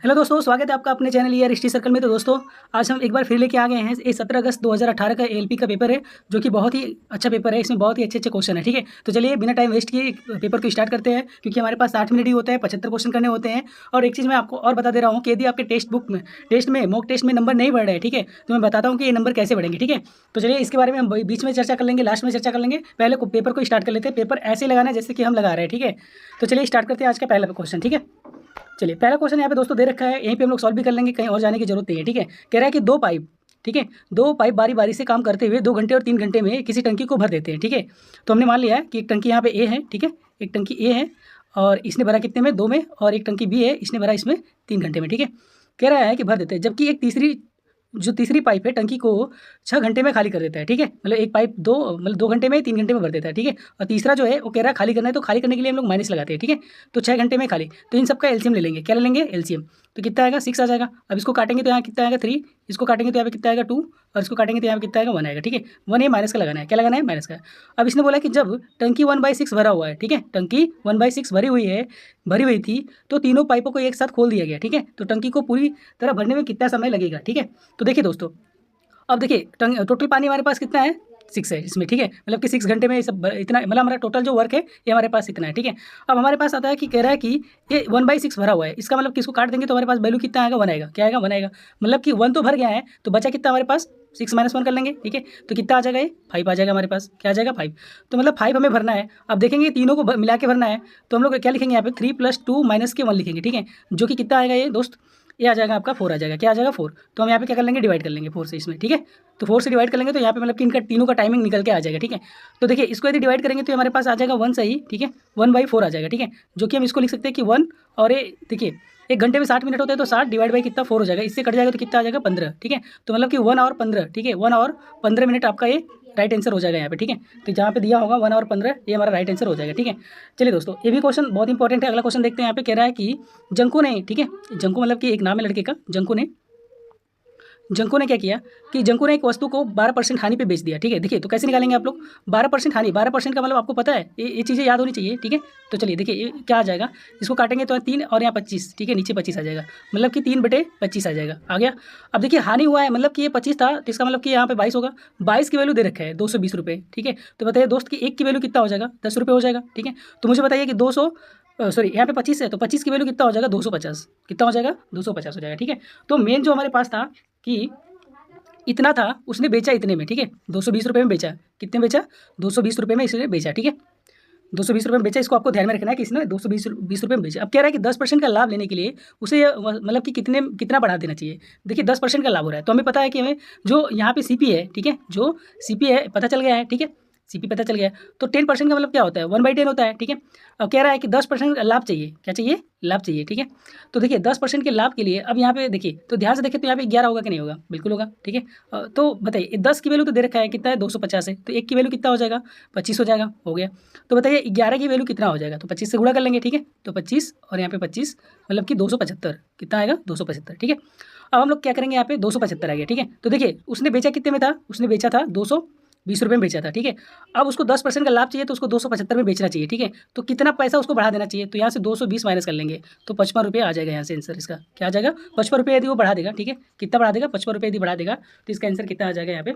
Hello दोस्तों, स्वागत है आपका अपने चैनल ईआर हिस्ट्री सर्कल में। तो दोस्तों, आज हम एक बार फिर लेके आ गए हैं। ये 17 अगस्त 2018 का एएलपी का पेपर है, जो कि बहुत ही अच्छा पेपर है। इसमें बहुत ही अच्छे अच्छे क्वेश्चन है। ठीक है, तो चलिए बिना टाइम वेस्ट किए पेपर को स्टार्ट करते हैं, क्योंकि हमारे पास 60 मिनट ही होता है, 75 क्वेश्चन करने होते हैं। और एक चीज़ मैं आपको और बता दे रहा हूँ कि यदि आपके टेस्ट में मॉक टेस्ट में नंबर नहीं बढ़ रहे हैं, ठीक है, तो मैं बताता हूँ कि ये नंबर कैसे बढ़ेंगे। ठीक है, तो चलिए इसके बारे में हम बीच में चर्चा कर लेंगे, लास्ट में चर्चा कर लेंगे। पहले पेपर को स्टार्ट कर लेते हैं। पेपर ऐसे लगाना है जैसे कि हम लगा रहे हैं। ठीक है, तो चलिए स्टार्ट करते हैं आज का पहला क्वेश्चन। ठीक है, चलिए पहला क्वेश्चन यहाँ पे दोस्तों दे रखा है, यहीं पे हम लोग सॉल्व भी कर लेंगे, कहीं और जाने की जरूरत नहीं है। ठीक है, कह रहा है कि दो पाइप, ठीक है, दो पाइप बारी बारी से काम करते हुए 2 घंटे और 3 घंटे में किसी टंकी को भर देते हैं। ठीक है, तो हमने मान लिया है कि एक टंकी यहाँ पे ए है। ठीक है, एक टंकी ए है और इसने भरा कितने में, 2 में, और एक टंकी बी है, इसने भरा इसमें 3 घंटे में। ठीक है, कह रहा है कि भर देते हैं, जबकि एक तीसरी पाइप है टंकी को 6 घंटे में खाली कर देता है। ठीक है, मतलब एक पाइप 2 घंटे में, 3 घंटे में भर देता है। ठीक है, और तीसरा जो है वो कह रहा है खाली करना है, तो खाली करने के लिए हम लोग माइनस लगाते हैं। ठीक है, तो 6 घंटे में खाली, तो इन सबका एलसीएम ले लेंगे। क्या ले लेंगे? एलसीएम। तो कितना आएगा? 6 आ जाएगा। अब इसको काटेंगे तो यहाँ कितना आएगा? 3। इसको काटेंगे तो यहाँ पे कितना आएगा? 2। और इसको काटेंगे तो यहाँ पे कितना आएगा? 1 आएगा। ठीक है, 1 ये माइनस का लगाना है। क्या लगाना है? माइनस का। अब इसने बोला कि जब टंकी 1/6 भरा हुआ है, ठीक है, टंकी 1/6 भरी हुई थी, तो तीनों पाइपों को एक साथ खोल दिया गया। ठीक है, तो टंकी को पूरी तरह भरने में कितना समय लगेगा? ठीक है, तो देखिए दोस्तों, अब देखिए टोटल पानी हमारे पास कितना है? 6 है इसमें। ठीक है, मतलब कि 6 घंटे में ये सब इतना, मतलब हमारा टोटल जो वर्क है ये हमारे पास इतना है। ठीक है, अब हमारे पास आता है कि कह रहा है कि ये 1/6 भरा हुआ है। इसका मतलब कि इसको काट देंगे तो हमारे पास वैल्यू कितना आएगा? 1 आएगा। क्या आएगा? 1 आएगा। मतलब कि 1 तो भर गया है, तो बचा कितना हमारे पास? 6 - 1 कर लेंगे। ठीक है, तो कितना आ जाएगा? ये 5 आ जाएगा हमारे पास। क्या आ जाएगा? 5। तो मतलब 5 हमें भरना है। अब देखेंगे तीनों को मिला के भरना है, तो हम लोग क्या लिखेंगे यहाँ पे? 3 + 2 - 1 लिखेंगे। ठीक है, जो कि कितना आएगा ये दोस्त? ये आ जाएगा आपका 4 आ जाएगा। क्या आ जाएगा? 4। तो हम यहाँ पे क्या कर लेंगे? डिवाइड कर लेंगे 4 से इसमें। ठीक है, तो 4 से डिवाइड कर लेंगे तो यहाँ पे मतलब कि इनका तीनों का टाइमिंग निकल के आ जाएगा। ठीक है, तो देखिए इसको यदि डिवाइड करेंगे तो हमारे पास आ जाएगा 1 सही। ठीक है, 1/4 आ जाएगा। ठीक है, जो कि हम इसको लिख सकते हैं कि 1, और ये देखिए 1 घंटे में 60 मिनट होते हैं, तो 60 डिवाइड बाई कितना? 4 हो जाएगा। इससे कट जाएगा तो कितना आ जाएगा? 15। ठीक है, तो मतलब कि 1 और 15। ठीक है, 1 और 15 मिनट आपका ये राइट आंसर हो जाएगा यहाँ पे। ठीक है, तो जहाँ पे दिया होगा 1 और 15, ये हमारा राइट आंसर हो जाएगा। ठीक है, चलिए दोस्तों, ये भी क्वेश्चन बहुत इंपॉर्टेंट है। अगला क्वेश्चन देखते हैं। यहाँ पे कह रहा है कि जंकू ने, ठीक है, जंकू मतलब कि एक नाम है लड़के का, जंकू ने क्या किया कि जंकू ने एक वस्तु को 12% हानि पे बेच दिया। ठीक है, देखिए तो कैसे निकालेंगे आप लोग? 12% हानि, 12% का मतलब आपको पता है, ये चीज़ें याद होनी चाहिए। ठीक है, तो चलिए देखिए ये क्या आ जाएगा, इसको काटेंगे तो 3 और यहाँ 25। ठीक है, नीचे 25 आ जाएगा, मतलब कि 3/25 आ जाएगा। आ गया। अब देखिए हानि हुआ है, मतलब कि ये 25 था, तो इसका मतलब कि यहाँ पे 22 होगा। 22 की वैल्यू दे रखा है 220 रुपये। ठीक है, तो बताइए दोस्त कि एक की वैल्यू कितना हो जाएगा? 10 रुपये हो जाएगा। ठीक है, तो मुझे बताइए कि 200 सॉरी यहाँ पे 25 है, तो 25 की वैल्यू कितना हो जाएगा? 250। कितना हो जाएगा? 250 हो जाएगा। ठीक है, तो मेन जो हमारे पास था कि इतना था, उसने बेचा इतने में। ठीक है, 220 रुपये में बेचा। कितने में बेचा? 220 रुपये में इसने बेचा। ठीक है, 220 रुपये में बेचा। इसको आपको ध्यान में रखना है कि इसने 220 रुपये में बेचा। अब कह रहा है कि 10% का लाभ लेने के लिए उसे मतलब कि कितना बढ़ा देना चाहिए। देखिए 10% का लाभ हो रहा है, तो हमें पता है कि हमें जो यहाँ पे सीपी है, ठीक है, जो सीपी है पता चल गया है। ठीक है, सीपी पता चल गया है, तो 10% का मतलब क्या होता है? 1/10 होता है। ठीक है, अब कह रहा है कि 10% लाभ चाहिए। क्या चाहिए? लाभ चाहिए। ठीक है, तो देखिए 10% के लाभ के लिए अब यहाँ पे देखिए, तो ध्यान से देखिए, तो यहाँ पे 11 होगा कि नहीं होगा? बिल्कुल होगा। ठीक है, तो बताइए 10 की वैल्यू तो दे रखा है, कितना है? 250 है, तो 1 की वैल्यू कितना हो जाएगा? 25 हो जाएगा। हो गया। तो बताइए 11 की वैल्यू कितना हो जाएगा? तो 25 से गुणा कर लेंगे। ठीक है, तो 25 और यहाँ पे 25 मतलब कि 275। कितना आएगा? 275। ठीक है, अब हम लोग क्या करेंगे? यहाँ पे 275 आ गया। ठीक है, तो देखिए उसने बेचा कितने में था? उसने बेचा था 220 रुपये में बेचा था। ठीक है, अब उसको 10% का लाभ चाहिए, तो उसको 275 में बेचना चाहिए। ठीक है, तो कितना पैसा उसको बढ़ा देना चाहिए? तो यहाँ से 220 माइनस कर लेंगे, तो 55 रुपये आ जाएगा यहाँ से आंसर इसका। क्या आ जाएगा? 55 रुपये यदि वो बढ़ा देगा। ठीक है, कितना बढ़ा देगा? 55 रुपये यदि बढ़ा देगा, तो इसका आंसर कितना आ जाएगा यहाँ पे?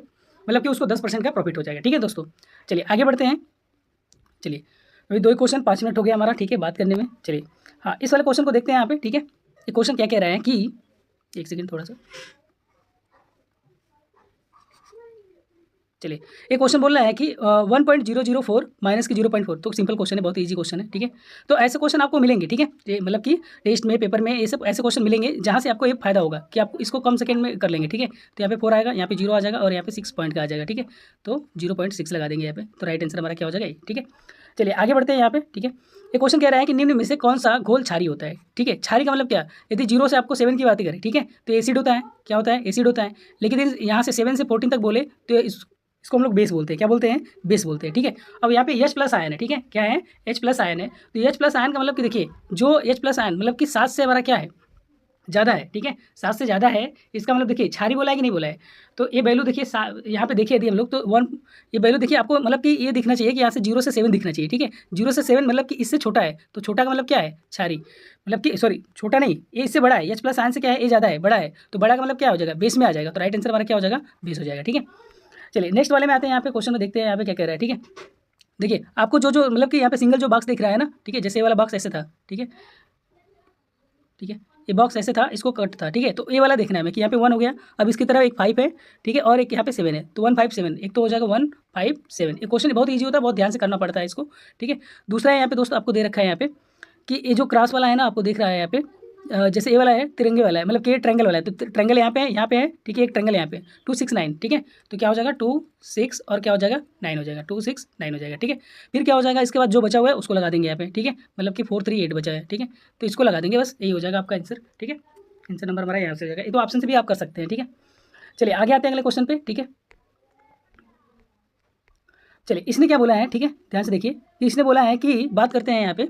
मतलब कि उसको 10% का प्रॉफिट हो जाएगा। ठीक है दोस्तों, चलिए आगे बढ़ते हैं। चलिए अभी 2 ही क्वेश्चन, 5 मिनट हो गया हमारा। ठीक है, बात करने में। चलिए हाँ, इस वाले क्वेश्चन को देखते हैं यहाँ पे। ठीक है, ये क्वेश्चन क्या कह रहा है कि, एक सेकेंड थोड़ा सा, चलिए ये क्वेश्चन बोल रहा है कि 1.004 माइनस की 0.4, तो सिंपल क्वेश्चन है, बहुत ईजी क्वेश्चन है। ठीक है, तो ऐसे क्वेश्चन आपको मिलेंगे। ठीक है, ये मतलब कि टेस्ट में, पेपर में, ये सब ऐसे क्वेश्चन मिलेंगे जहाँ से आपको ये फायदा होगा कि आप इसको कम सेकंड में कर लेंगे। ठीक है, तो यहाँ पे 4 आएगा, यहाँ पे 0 आ जाएगा, और यहाँ पे 6 पॉइंट का आ जाएगा। ठीक है, तो 0.6 लगा देंगे यहाँ पे, तो राइट आंसर हमारा क्या हो जाएगा? ठीक है, चलिए आगे बढ़ते हैं यहाँ पे। ठीक है, ये क्वेश्चन कह रहा है कि निम्न में से कौन सा घोल क्षारी होता है? ठीक है, क्षारी का मतलब क्या? यदि 0 से आपको 7 की बात करें, ठीक है, तो एसिड होता है। क्या होता है? एसिड होता है। लेकिन यदि यहाँ से 7 से 14 तक बोले तो इसको हम लोग बेस बोलते हैं। क्या बोलते हैं? बेस बोलते हैं। ठीक है, अब यहाँ पे H+ आयन है। ठीक है, क्या है? H+ आयन है। तो H+ आयन का मतलब कि देखिए, जो H+ आयन मतलब कि 7 से हमारा क्या है? ज़्यादा है, ठीक है, 7 से ज़्यादा है, इसका मतलब देखिए क्षारीय बोला है कि नहीं बोला है। तो ये वैल्यू देखिए यहाँ पे देखिए यदि हम लोग तो 1 ये वैल्यू देखिए आपको मतलब कि ये दिखना चाहिए कि यहाँ से 0 से 7 दिखना चाहिए, ठीक है। 0 से 7 मतलब कि इससे छोटा है, तो छोटा का मतलब क्या है? क्षारीय, मतलब कि सॉरी छोटा नहीं, ये इससे बड़ा है, H प्लस आयन से क्या है? ये ज़्यादा है, बड़ा है, तो बड़ा का मतलब क्या हो जाएगा? बेस में आ जाएगा, तो राइट आंसर हमारा क्या हो जाएगा? बेस हो जाएगा, ठीक है। चलिए नेक्स्ट वाले में आते हैं, यहाँ पे क्वेश्चन को देखते हैं यहाँ पे क्या कह रहा है, ठीक है। देखिए आपको जो मतलब कि यहाँ पे सिंगल जो बॉक्स दिख रहा है ना, ठीक है, जैसे ये वाला बॉक्स ऐसे था, ठीक है, ठीक है, ये बॉक्स ऐसे था, इसको कट था, ठीक है, तो ये वाला देखना है हमें कि यहाँ पे 1 हो गया, अब इसकी तरफ एक 5 है, ठीक है, और एक यहाँ पे 7 है, तो 1 5 7, एक तो हो जाएगा 1 5 7। ये क्वेश्चन बहुत ईजी होता है, बहुत ध्यान से करना पड़ता है इसको, ठीक है। दूसरा है यहाँ पे दोस्तों आपको दे रखा है यहाँ पे कि ये जो क्रॉस वाला है ना, आपको दिख रहा है यहाँ पे जैसे ये वाला है तिरंगे वाला है, मतलब कि ये ट्रायंगल वाला है, तो ट्रायंगल यहाँ पे है, ठीक है, एक ट्रायंगल यहाँ पे 2 6 9, ठीक है, तो क्या हो जाएगा 2 6 और क्या हो जाएगा 9 हो जाएगा, 2 6 9 हो जाएगा, ठीक है। फिर क्या हो जाएगा इसके बाद जो बचा हुआ है उसको लगा देंगे यहाँ पे, ठीक है, मतलब कि 4 3 8 बचा है, ठीक है, तो इसको लगा देंगे, बस यही हो जाएगा आपका आंसर, ठीक है। आंसर नंबर हमारा यहाँ से हो जाएगा, ये तो ऑप्शन से भी आप कर सकते हैं, ठीक है। चलिए आगे आते हैं अगले क्वेश्चन पे, ठीक है। चलिए इसने क्या बोला है, ठीक है, ध्यान से देखिए, इसने बोला है कि बात करते हैं यहाँ पे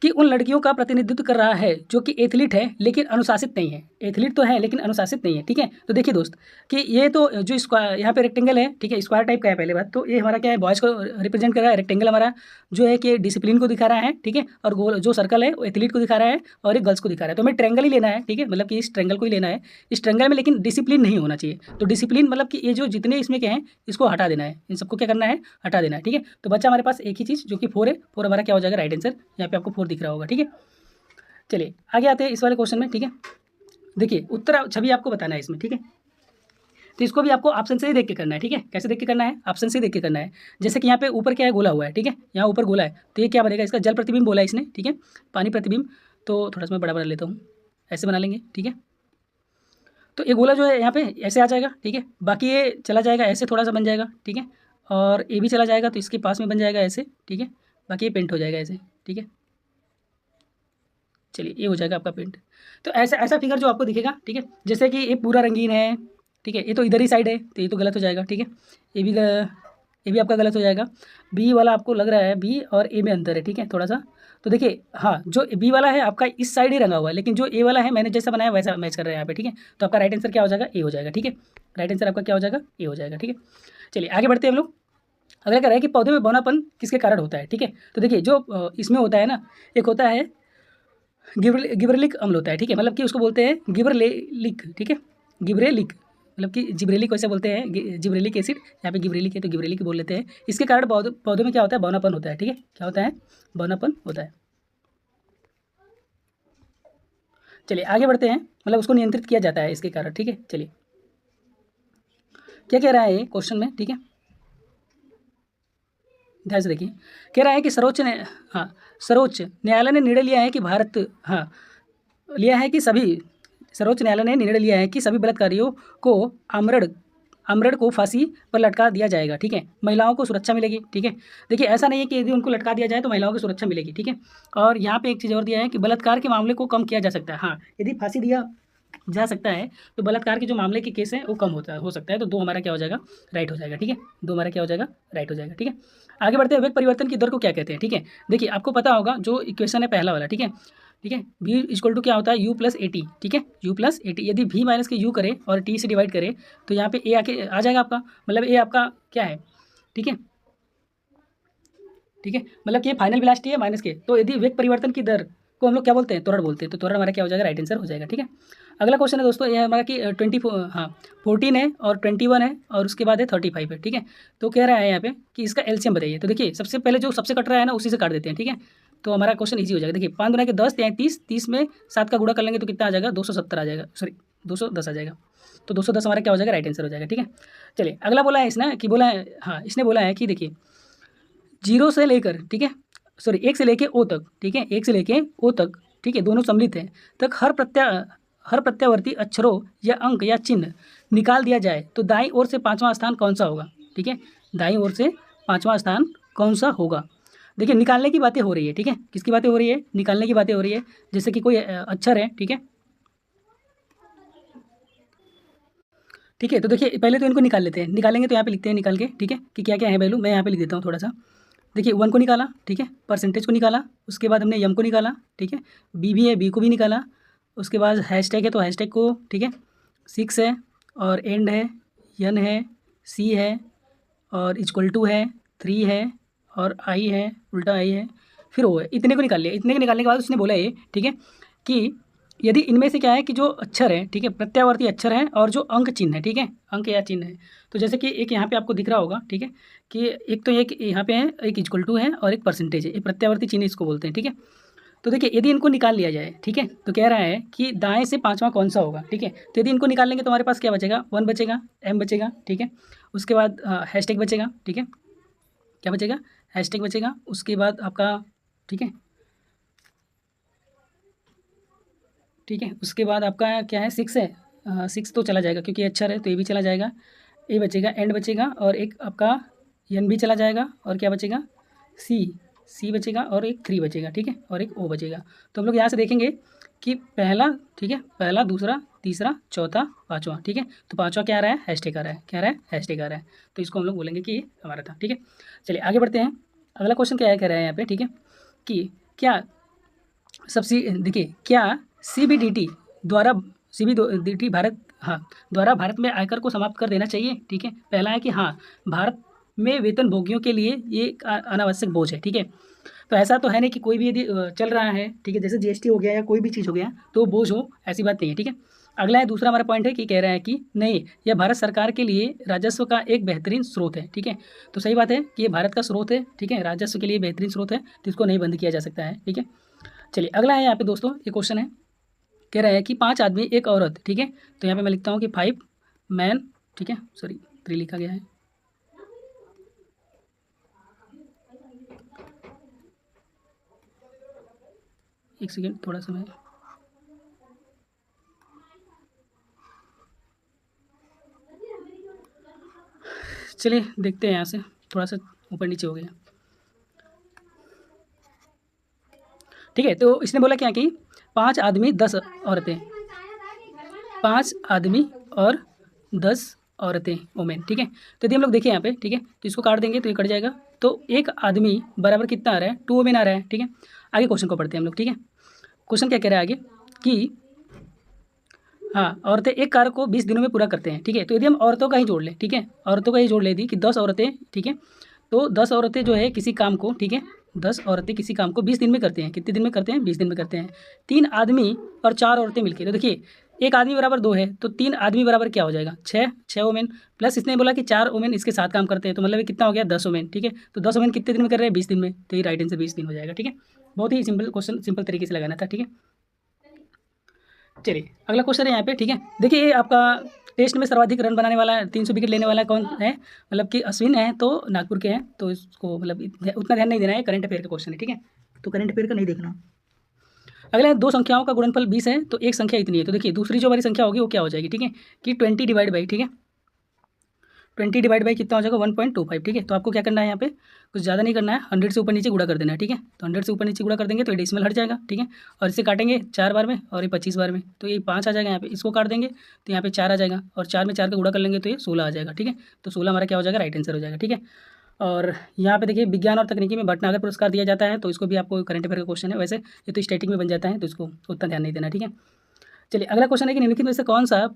कि उन लड़कियों का प्रतिनिधित्व कर रहा है जो कि एथलीट है लेकिन अनुशासित नहीं है। एथलीट तो है लेकिन अनुशासित नहीं है, ठीक है। तो देखिए दोस्त कि ये तो जो स्क्वायर यहाँ पे रेक्टेंगल है, ठीक है, स्क्वायर टाइप का है पहले बात, तो ये हमारा क्या है, बॉयज़ को रिप्रेजेंट कर रहा है। रेक्टेंगल हमारा जो है कि डिसिप्लिन को दिखा रहा है, ठीक है, और गोल जो सर्कल है वो एथलीट को दिखा रहा है और एक गर्ल्स को दिखा रहा है। तो हमें ट्रेंगल ही लेना है, ठीक है, मतलब कि इस ट्रेंगल को ही लेना है। इस ट्रेंगल में लेकिन डिसिप्लिन नहीं होना चाहिए, तो डिसिप्लिन मतलब कि ये जो जितने इसमें के हैं इसको हटा देना है, इन सबको क्या करना है, हटा देना है, ठीक है। तो बच्चा हमारे पास एक ही चीज़ जो कि 4 है, 4 हमारा क्या हो जाएगा, राइट आंसर। यहाँ पे आपको 4 दिख रहा होगा, ठीक है। चलिए आगे आते हैं इस वाले क्वेश्चन में, ठीक है। देखिए उत्तर छवि आपको बताना है इसमें, ठीक है, तो इसको भी आपको ऑप्शन से ही देख के करना है, ठीक है। कैसे देख के करना है, ऑप्शन से ही देख के करना है। जैसे कि यहाँ पे ऊपर क्या है, गोला हुआ है, ठीक है, यहाँ ऊपर गोला है, तो ये क्या बनेगा, इसका जल प्रतिबिंब बोला है इसने, ठीक है, पानी प्रतिबिंब। तो थोड़ा सा मैं बड़ा बना लेता हूँ, ऐसे बना लेंगे, ठीक है। तो ये गोला जो है यहाँ पे ऐसे आ जाएगा, ठीक है, बाकी ये चला जाएगा ऐसे थोड़ा सा बन जाएगा, ठीक है, और ये भी चला जाएगा तो इसके पास में बन जाएगा ऐसे, ठीक है, बाकी ये पेंट हो जाएगा ऐसे, ठीक है। चलिए ये हो जाएगा आपका पेंट। तो ऐसा ऐसा फिगर जो आपको दिखेगा, ठीक है, जैसे कि ये पूरा रंगीन है, ठीक है, ये तो इधर ही साइड है, तो ये तो गलत हो जाएगा, ठीक है, ये भी आपका गलत हो जाएगा। बी वाला आपको लग रहा है, बी और ए में अंतर है, ठीक है, थोड़ा सा। तो देखिए हाँ, जो बी वाला है आपका इस साइड ही रंगा हुआ है, लेकिन जो ए वाला है मैंने जैसा बनाया वैसा मैच कर रहा है यहाँ पे, ठीक है। तो आपका राइट आंसर क्या हो जाएगा, ए हो जाएगा, ठीक है। राइट आंसर आपका क्या हो जाएगा, ए हो जाएगा, ठीक है। चलिए आगे बढ़ते हैं हम लोग। अगला कह रहा है कि पौधे में बौनापन किसके कारण होता है, ठीक है। तो देखिए जो इसमें होता है ना, एक होता है गिबरेलिक अम्ल होता है, ठीक है, मतलब कि उसको बोलते हैं गिबरेलिक, ठीक है, गिबरेलिक मतलब कि जिब्रेलिक वैसे बोलते हैं, जिब्रेलिक एसिड, यहाँ पे गिबरेलिक है तो गिबरेलिक बोल लेते हैं। इसके कारण पौधों में क्या होता है, बौनापन होता है, ठीक है, क्या होता है, बौनापन होता है। चलिए आगे बढ़ते हैं, मतलब उसको नियंत्रित किया जाता है इसके कारण, ठीक है। चलिए क्या कह रहा है ये क्वेश्चन में, ठीक है, ध्यान से देखिए। कह रहा है कि सर्वोच्च न्यायालय ने निर्णय लिया है कि लिया है कि सभी सर्वोच्च न्यायालय ने निर्णय लिया है कि सभी बलात्कारियों को आमरण आमरण को फांसी पर लटका दिया जाएगा, ठीक है, महिलाओं को सुरक्षा मिलेगी, ठीक है। देखिए ऐसा नहीं है कि यदि उनको लटका दिया जाए तो महिलाओं को सुरक्षा मिलेगी, ठीक है। और यहाँ पे एक चीज़ और दिया है कि बलात्कार के मामले को कम किया जा सकता है। हाँ, यदि फांसी दिया जा सकता है तो बलात्कार के जो मामले के केस हैं वो कम हो सकता है। तो 2 हमारा क्या हो जाएगा, राइट हो जाएगा, ठीक है, 2 हमारा क्या हो जाएगा, राइट हो जाएगा, ठीक है। आगे बढ़ते हैं, वेग परिवर्तन की दर को क्या कहते हैं, ठीक है। देखिए आपको पता होगा जो इक्वेशन है पहला वाला, ठीक है, ठीक है, v इक्वल टू क्या होता है, u प्लस ए टी, ठीक है, u प्लस ए टी। यदि v माइनस के u करें और t से डिवाइड करें तो यहाँ पे a आके आ जाएगा आपका, मतलब a आपका क्या है, ठीक है, ठीक है, मतलब कि ये फाइनल वेलोसिटी है माइनस के। तो यदि वेग परिवर्तन की दर को हम लोग क्या बोलते हैं, त्वरण बोलते हैं, तो त्वरण हमारा क्या हो जाएगा, राइट आंसर हो जाएगा, ठीक है। अगला क्वेश्चन है दोस्तों, ये हमारा कि 14 है और 21 है और उसके बाद है 35 है, ठीक है। तो कह रहा है यहाँ पे कि इसका एलसीएम बताइए। तो देखिए सबसे पहले जो सबसे कट रहा है ना उसी से काट देते हैं, ठीक है, तो हमारा क्वेश्चन ईजी हो जाएगा। देखिए 5 गुना के 10 या 30, 30 में 7 का गुणा कर लेंगे तो कितना आ जाएगा, 270 आ जाएगा, सॉरी 210 आ जाएगा। तो 210 हमारा क्या हो जाएगा, राइट आंसर हो जाएगा, ठीक है। चलिए अगला बोला है इसने कि बोला है, हाँ इसने बोला है कि देखिए 0 से लेकर, ठीक है, सॉरी 1 से लेके ओ तक, ठीक है, 1 से लेके ओ तक, ठीक है, दोनों सम्मिलित हैं, तक हर प्रत्यावर्ती अक्षरों या अंक या चिन्ह निकाल दिया जाए तो दाईं ओर से 5वां स्थान कौन सा होगा, ठीक है, दाईं ओर से 5वां स्थान कौन सा होगा। देखिए निकालने की बातें हो रही है, ठीक है, किसकी बातें हो रही है, निकालने की बातें हो रही है। जैसे कि कोई अक्षर है, ठीक है, ठीक है, तो देखिए पहले तो इनको निकाल लेते हैं, निकालेंगे तो यहाँ पे लिखते हैं निकाल के, ठीक है, कि क्या क्या है वैल्यू, मैं यहाँ पे लिख देता हूँ थोड़ा सा। देखिए 1 को निकाला, ठीक है, परसेंटेज को निकाला, उसके बाद हमने यम को निकाला, ठीक है, बी भी है, बी को भी निकाला, उसके बाद हैशटैग है तो हैशटैग को, ठीक है, 6 है और एंड है, यन है, सी है और इक्वल टू है, 3 है और आई है, उल्टा आई है, फिर ओ है। इतने को निकाल लिया। इतने को निकालने के बाद उसने बोला ये, ठीक है, कि यदि इनमें से क्या है कि जो अक्षर है, ठीक है, प्रत्यावर्ती अक्षर है और जो अंक चिन्ह है, ठीक है, अंक या चिन्ह है, तो जैसे कि एक यहाँ पे आपको दिख रहा होगा, ठीक है, कि एक तो एक यहाँ पे है, एक इक्वल टू है और एक परसेंटेज है, ये प्रत्यावर्ती चिन्ह इसको बोलते हैं, ठीक है। तो देखिए यदि इनको निकाल लिया जाए, ठीक है, तो कह रहा है कि दाएं से पांचवा कौन सा होगा, ठीक है। तो यदि इनको निकाल लेंगे तो हमारे पास क्या बचेगा, 1 बचेगा, एम बचेगा, ठीक है, उसके बाद हैशटैग बचेगा, ठीक है, क्या बचेगा, हैशटैग बचेगा, उसके बाद आपका, ठीक है, ठीक है, उसके बाद आपका क्या है, 6 है, 6 तो चला जाएगा क्योंकि अक्षर है तो ये भी चला जाएगा, ए बचेगा, एंड बचेगा और एक आपका एन भी चला जाएगा और क्या बचेगा, सी, सी बचेगा और एक 3 बचेगा, ठीक है, और एक ओ बचेगा। तो हम लोग यहाँ से देखेंगे कि पहला, ठीक है, पहला, दूसरा, तीसरा, चौथा, पाँचवा, ठीक है, तो पाँचवा क्या आ रहा है, हैशटैग आ रहा है, क्या आ रहा है, हैशटैग आ रहा है, तो इसको हम लोग बोलेंगे कि ये हमारा था, ठीक है। चलिए आगे बढ़ते हैं। अगला क्वेश्चन क्या है, कह रहा है यहाँ पे, ठीक है, कि क्या सबसे, देखिए, क्या सीबीडीटी द्वारा, सीबीडीटी भारत, हाँ, द्वारा भारत में आयकर को समाप्त कर देना चाहिए, ठीक है। पहला है कि हाँ, भारत में वेतन भोगियों के लिए ये एक अनावश्यक बोझ है, ठीक है। तो ऐसा तो है नहीं कि कोई भी यदि चल रहा है, ठीक है, जैसे जीएसटी हो गया या कोई भी चीज़ हो गया तो बोझ हो, ऐसी बात नहीं है, ठीक है। अगला है, दूसरा हमारा पॉइंट है कि कह रहा है कि नहीं, यह भारत सरकार के लिए राजस्व का एक बेहतरीन स्रोत है, ठीक है। तो सही बात है कि ये भारत का स्रोत है, ठीक है, राजस्व के लिए बेहतरीन स्रोत है, तो इसको नहीं बंद किया जा सकता है, ठीक है। चलिए अगला है यहाँ पे दोस्तों, ये क्वेश्चन है, कह रहा है कि 5 आदमी एक औरत, ठीक है, तो यहाँ पे मैं लिखता हूँ कि 5 मैन, ठीक है, सॉरी 3 लिखा गया है, एक सेकेंड, थोड़ा सा मैं, चलिए देखते हैं यहाँ से, थोड़ा सा ऊपर नीचे हो गया, ठीक है। तो इसने बोला क्या कि 5 आदमी 10 औरतें, 5 आदमी और 10 औरतें, वोमेन, ठीक है। तो यदि हम लोग देखें यहाँ पे, ठीक है, तो इसको काट देंगे तो ये कट जाएगा, तो एक आदमी बराबर कितना आ रहा है, 2 वोमेन आ रहा है, ठीक है। आगे क्वेश्चन को पढ़ते हैं हम लोग, ठीक है। क्वेश्चन क्या कह रहा है आगे कि हाँ, औरतें एक कार्य को 20 दिनों में पूरा करते हैं, ठीक है। तो यदि हम औरतों का ही जोड़ लें, ठीक है, औरतों का ही जोड़ ले दी कि 10 औरतें, ठीक है, तो 10 औरतें जो है किसी काम को, ठीक है, 10 औरतें किसी काम को 20 दिन में करते हैं, कितने दिन में करते हैं, 20 दिन में करते हैं। 3 आदमी और 4 औरतें मिलकर, तो देखिए एक आदमी बराबर 2 है, तो 3 आदमी बराबर क्या हो जाएगा, 6 वोमेन, प्लस इसने बोला कि 4 वोमेन इसके साथ काम करते हैं, तो मतलब ये कितना हो गया, 10 वोमेन, ठीक है। तो 10 वोमेन कितने दिन में कर रहे हैं, 20 दिन में, तो ये राइट आंसर 20 दिन हो जाएगा, ठीक है। बहुत ही सिंपल क्वेश्चन, सिंपल तरीके से लगाना था, ठीक है। चलिए अगला क्वेश्चन है यहाँ पे, ठीक है। देखिए ये आपका टेस्ट में सर्वाधिक रन बनाने वाला, 300 विकेट लेने वाला कौन है, मतलब कि अश्विन है, तो नागपुर के हैं, तो इसको मतलब उतना ध्यान नहीं देना है, करंट अफेयर का क्वेश्चन है, ठीक है, तो करंट अफेयर का नहीं देखना। अगला है, 2 संख्याओं का गुणनफल 20 है तो एक संख्या इतनी है, तो देखिए दूसरी जो हमारी संख्या होगी वो क्या हो जाएगी, ठीक है, कि 20 डिवाइड बाई, ठीक है, 20 डिवाइड बाई कितना हो जाएगा, 1.25, ठीक है। तो आपको क्या करना है यहाँ पे, कुछ ज़्यादा नहीं करना है, 100 से ऊपर नीचे गुणा कर देना है, ठीक है। तो 100 से ऊपर नीचे गुणा कर देंगे तो ये डेसिमल हट जाएगा, ठीक है, और इसे काटेंगे 4 बार में और ये 25 बार में, तो ये 5 आ जाएगा यहाँ पे, इसको काट देंगे तो यहाँ पे 4 आ जाएगा और 4 में 4 का गुणा कर लेंगे तो ये 16 आ जाएगा, ठीक है। तो 16 हमारा क्या हो जाएगा, राइट आंसर हो जाएगा, ठीक है। और यहाँ पे देखिए विज्ञान और तकनीकी में भटनागर पुरस्कार दिया जाता है, तो इसको भी आपको करंट अफेयर का क्वेश्चन है, वैसे ये तो स्टैटिक में बन जाता है तो इसको उतना ध्यान नहीं देना, ठीक है। चलिए अगला क्वेश्चन है कि निम्नलिखित में से कौन सा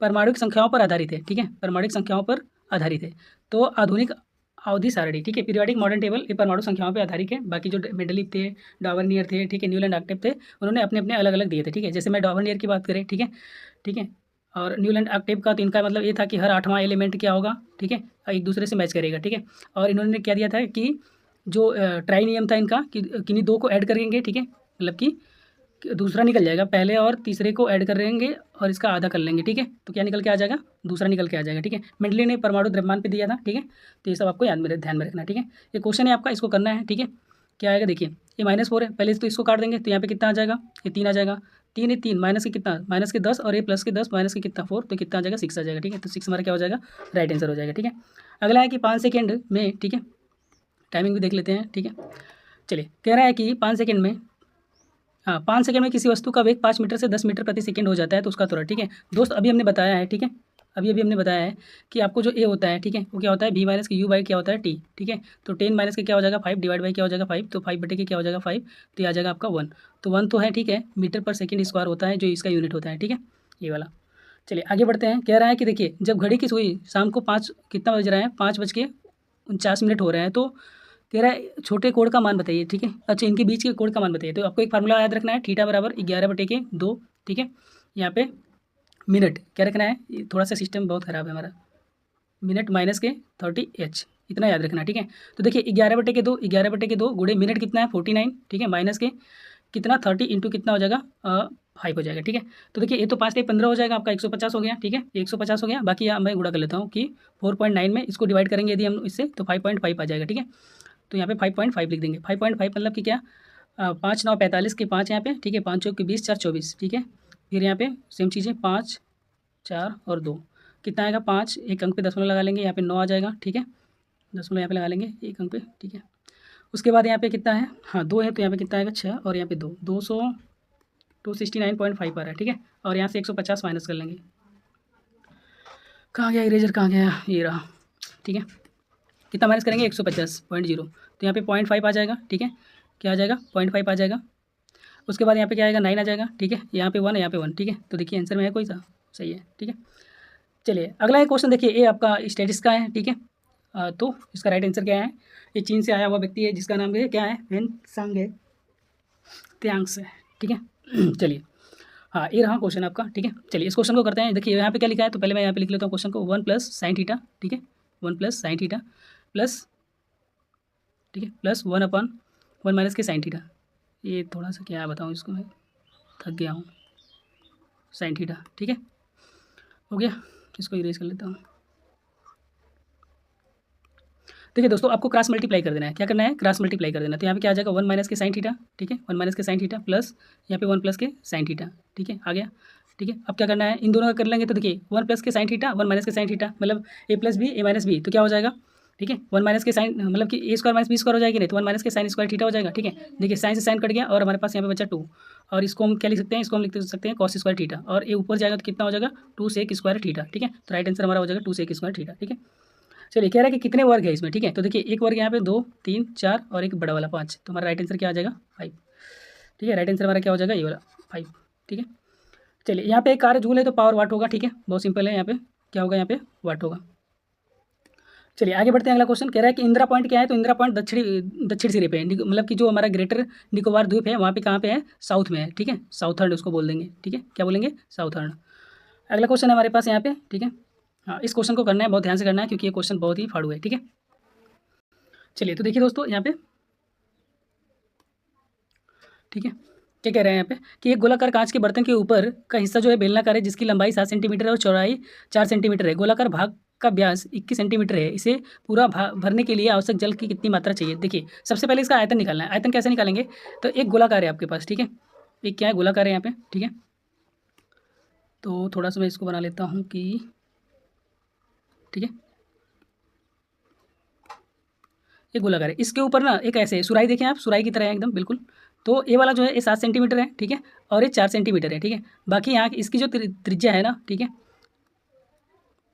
परमाणुक संख्याओं पर आधारित है, ठीक है, परमाणुक संख्याओं पर आधारित है। तो आधुनिक अवधि सारणी, ठीक है, पीरियोडिक मॉडर्न टेबल, ये परमाणु संख्याओं पर आधारित है। बाकी जो मेंडलीव थे, डावर्नियर थे, ठीक है, न्यूलैंड ऑक्टेव थे, उन्होंने अपने अपने अलग अलग दिए थे, ठीक है। जैसे मैं डावर्नियर की बात करें, ठीक है, ठीक है, और न्यूलैंड ऑक्टेव का तो इनका मतलब ये था कि हर 8वां एलिमेंट क्या होगा, ठीक है, एक दूसरे से मैच करेगा, ठीक है। और इन्होंने क्या दिया था कि जो ट्राई नियम था इनका कि किन्हीं 2 को ऐड करेंगे, ठीक है, मतलब कि दूसरा निकल जाएगा, पहले और तीसरे को ऐड कर लेंगे और इसका आधा कर लेंगे, ठीक है, तो क्या निकल के आ जाएगा, दूसरा निकल के आ जाएगा, ठीक है। मेंडली ने परमाणु द्रव्यमान पे दिया था, ठीक है, तो ये सब आपको ध्यान में रखना, ठीक है। ये क्वेश्चन है आपका, इसको करना है, ठीक है। क्या आएगा देखिए, ये -4 है, पहले तो इसको काट देंगे तो यहाँ पे कितना आ जाएगा, ये 3 आ जाएगा, 3 ये 3 माइनस के कितना, माइनस के 10 और ये प्लस के 10 माइनस के कितना 4, तो कितना आ जाएगा, 6 आ जाएगा, ठीक है। तो 6 हमारा क्या हो जाएगा, राइट आंसर हो जाएगा, ठीक है। अगला है कि 5 सेकेंड में, ठीक है, टाइमिंग भी देख लेते हैं, ठीक है। चलिए कह रहा है कि 5 सेकेंड में, हाँ, 5 सेकंड में किसी वस्तु का वेग 5 मीटर से 10 मीटर प्रति सेकंड हो जाता है तो उसका त्वरण, ठीक है। दोस्त अभी हमने बताया है, ठीक है, अभी अभी हमने बताया है कि आपको जो ए होता है, ठीक है, वो क्या होता है v माइनस के u बाई क्या होता है t, ठीक है। तो 10 माइनस के क्या हो जाएगा 5 डिवाइड बाई क्या हो जाएगा 5, तो 5 बटे के क्या हो जाएगा 5, तो ये आ जाएगा आपका 1। तो 1 तो है, ठीक है, मीटर पर सेकेंड स्क्वायर होता है जो इसका यूनिट होता है, ठीक है, ये वाला। चलिए आगे बढ़ते हैं। कह रहा है कि देखिए जब घड़ी की सुई शाम को 5 कितना बज रहा है 5:49 हो रहे हैं, तो कह रहा है छोटे कोण का मान बताइए, ठीक है। अच्छा, इनके बीच के कोण का मान बताइए। तो आपको एक फार्मूला याद रखना है, थीटा बराबर 11/2, ठीक है। यहाँ पे मिनट क्या रखना है, थोड़ा सा सिस्टम बहुत ख़राब है हमारा, मिनट माइनस के 30h, इतना याद रखना है, ठीक है। तो देखिए 11/2 गुणे मिनट कितना है 49, ठीक है, माइनस के कितना 30 इंटू कितना हो जाएगा 5 हो जाएगा, ठीक है। तो देखिए ये तो 5 से 15 हो जाएगा आपका 150 हो गया, ठीक है, 150 हो गया। बाकी यहाँ मैं गुणा कर लेता हूँ कि 4.9 में इसको डिवाइड करेंगे यदि हम इससे, तो 5.5 आ जाएगा, ठीक है। तो यहाँ पे 5.5 लिख देंगे। 5.5 मतलब कि क्या 5 9 45 के 5 यहाँ पे, ठीक है, 5 चौक के 20 4 24, ठीक है। फिर यहाँ पे सेम चीज़ें 5 4 और 2 कितना आएगा 5, एक अंक पे दशमलव लगा लेंगे, यहाँ पे 9 आ जाएगा, ठीक है, दशमलव यहाँ पे लगा लेंगे एक अंक पे, ठीक है। उसके बाद यहाँ पे कितना है, हाँ 2 है, तो यहाँ पे कितना आएगा 6 और यहाँ पे 269.5 आ रहा है, ठीक है। और यहाँ से 150 माइनस कर लेंगे। कहाँ गया इरेजर, कहाँ गया, ये रहा, ठीक है। कितना माइनस करेंगे 150.0, तो यहाँ पे 0.5 आ जाएगा, ठीक है, क्या आ जाएगा 0.5 आ जाएगा। उसके बाद यहाँ पे क्या आएगा 9 आ जाएगा, ठीक है, यहाँ पे 1 है, यहाँ पे 1, ठीक है। तो देखिए आंसर में है कोई सा, सही है, ठीक है। चलिए अगला एक क्वेश्चन देखिए, ये आपका स्टैटिस का है, ठीक है। तो इसका राइट आंसर क्या है, ये चीन से आया हुआ व्यक्ति है जिसका नाम है क्या है वेन सांग है, त्यांग्स है, ठीक है। चलिए हाँ ये रहा क्वेश्चन आपका, ठीक है। चलिए इस क्वेश्चन को करते हैं। देखिए यहाँ पे क्या लिखा है, तो पहले मैं यहाँ पे लिख लेता हूँ क्वेश्चन को, 1 + sin थीटा, ठीक है, 1 + sin थीटा प्लस, ठीक है, प्लस 1/1 - के sin थीटा। ये थोड़ा सा क्या बताऊँ इसको, मैं थक गया हूँ, sin थीटा, ठीक है, हो गया। इसको इरेज कर लेता हूँ। देखिए दोस्तों आपको क्रॉस मल्टीप्लाई कर देना है, क्या करना है क्रॉस मल्टीप्लाई कर देना है। तो यहाँ पे क्या आ जाएगा 1 - के sin थीटा, ठीक है, 1 - के sin थीटा प्लस यहाँ पे 1 + के sin थीटा, ठीक है, आ गया, ठीक है। अब क्या करना है, इन दोनों का कर लेंगे। तो देखिए 1 + के sin थीटा 1 - के sin थीटा मतलब a + b a - b, तो क्या हो जाएगा, ठीक है, 1 - के साइन मतलब कि a² - b² हो जाएगी, नहीं तो 1 - के sin स्क्वायर थीटा हो जाएगा, ठीक है। देखिए साइन से साइन कट गया और हमारे पास यहाँ पे बचा 2, और इसको हम क्या लिख सकते हैं, इसको हम लिख सकते हैं cos स्क्वायर थीटा, और ये ऊपर जाएगा तो कितना हो जाएगा 2 sec स्क्वायर थीटा, ठीक है। तो राइट आंसर हमारा हो जाएगा 2 sec स्क्वायर थीटा, ठीक है। चलिए कह रहा है कि कितने वर्ग है इसमें, ठीक है। तो देखिए एक वर्ग यहाँ पे 2 3 4 और एक बड़ा वाला 5, तो हमारा राइट आंसर क्या आ जाएगा 5, ठीक है। राइट आंसर हमारा क्या हो जाएगा ये वाला 5, ठीक है। चलिए यहाँ पे एक कार्य जूल है तो पावर वाट होगा, ठीक है, बहुत सिंपल है। यहाँ पे क्या होगा, यहाँ पे वाट होगा। चलिए आगे बढ़ते हैं। अगला क्वेश्चन कह रहा है कि इंदिरा पॉइंट क्या है, तो इंदिरा पॉइंट दक्षिण सिरे पे है, मतलब कि जो हमारा ग्रेटर निकोबार द्वीप है वहाँ पे कहाँ पे है, साउथ में है, ठीक है, साउथर्न उसको बोल देंगे, ठीक है, क्या बोलेंगे साउथर्न। अगला क्वेश्चन है हमारे पास यहाँ पे, ठीक है। हाँ इस क्वेश्चन को करना है, बहुत ध्यान से करना है क्योंकि ये क्वेश्चन बहुत ही फाड़ू है, ठीक है। चलिए तो देखिए दोस्तों यहाँ पे, ठीक है, क्या कह रहे हैं यहाँ पे कि एक गोलाकार कांच के बर्तन के ऊपर का हिस्सा जो है बेलनाकार है, जिसकी लंबाई 7 सेंटीमीटर है और चौड़ाई 4 सेंटीमीटर है। गोलाकार भाग का व्यास 21 सेंटीमीटर है। इसे पूरा भरने के लिए आवश्यक जल की कितनी मात्रा चाहिए। देखिए सबसे पहले इसका आयतन निकालना है। आयतन कैसे निकालेंगे, तो एक गोलाकार है आपके पास, ठीक है, एक क्या है गोलाकार है यहाँ पे, ठीक है। तो थोड़ा सा मैं इसको बना लेता हूँ कि, ठीक है, एक गोलाकार है, इसके ऊपर ना एक ऐसे सुराही देखें आप, सुराही की तरह है एकदम बिल्कुल। तो ये वाला जो है ये 7 सेंटीमीटर है, ठीक है, और ये 4 सेंटीमीटर है, ठीक है। बाकी यहाँ इसकी जो त्रिज्या है ना, ठीक है,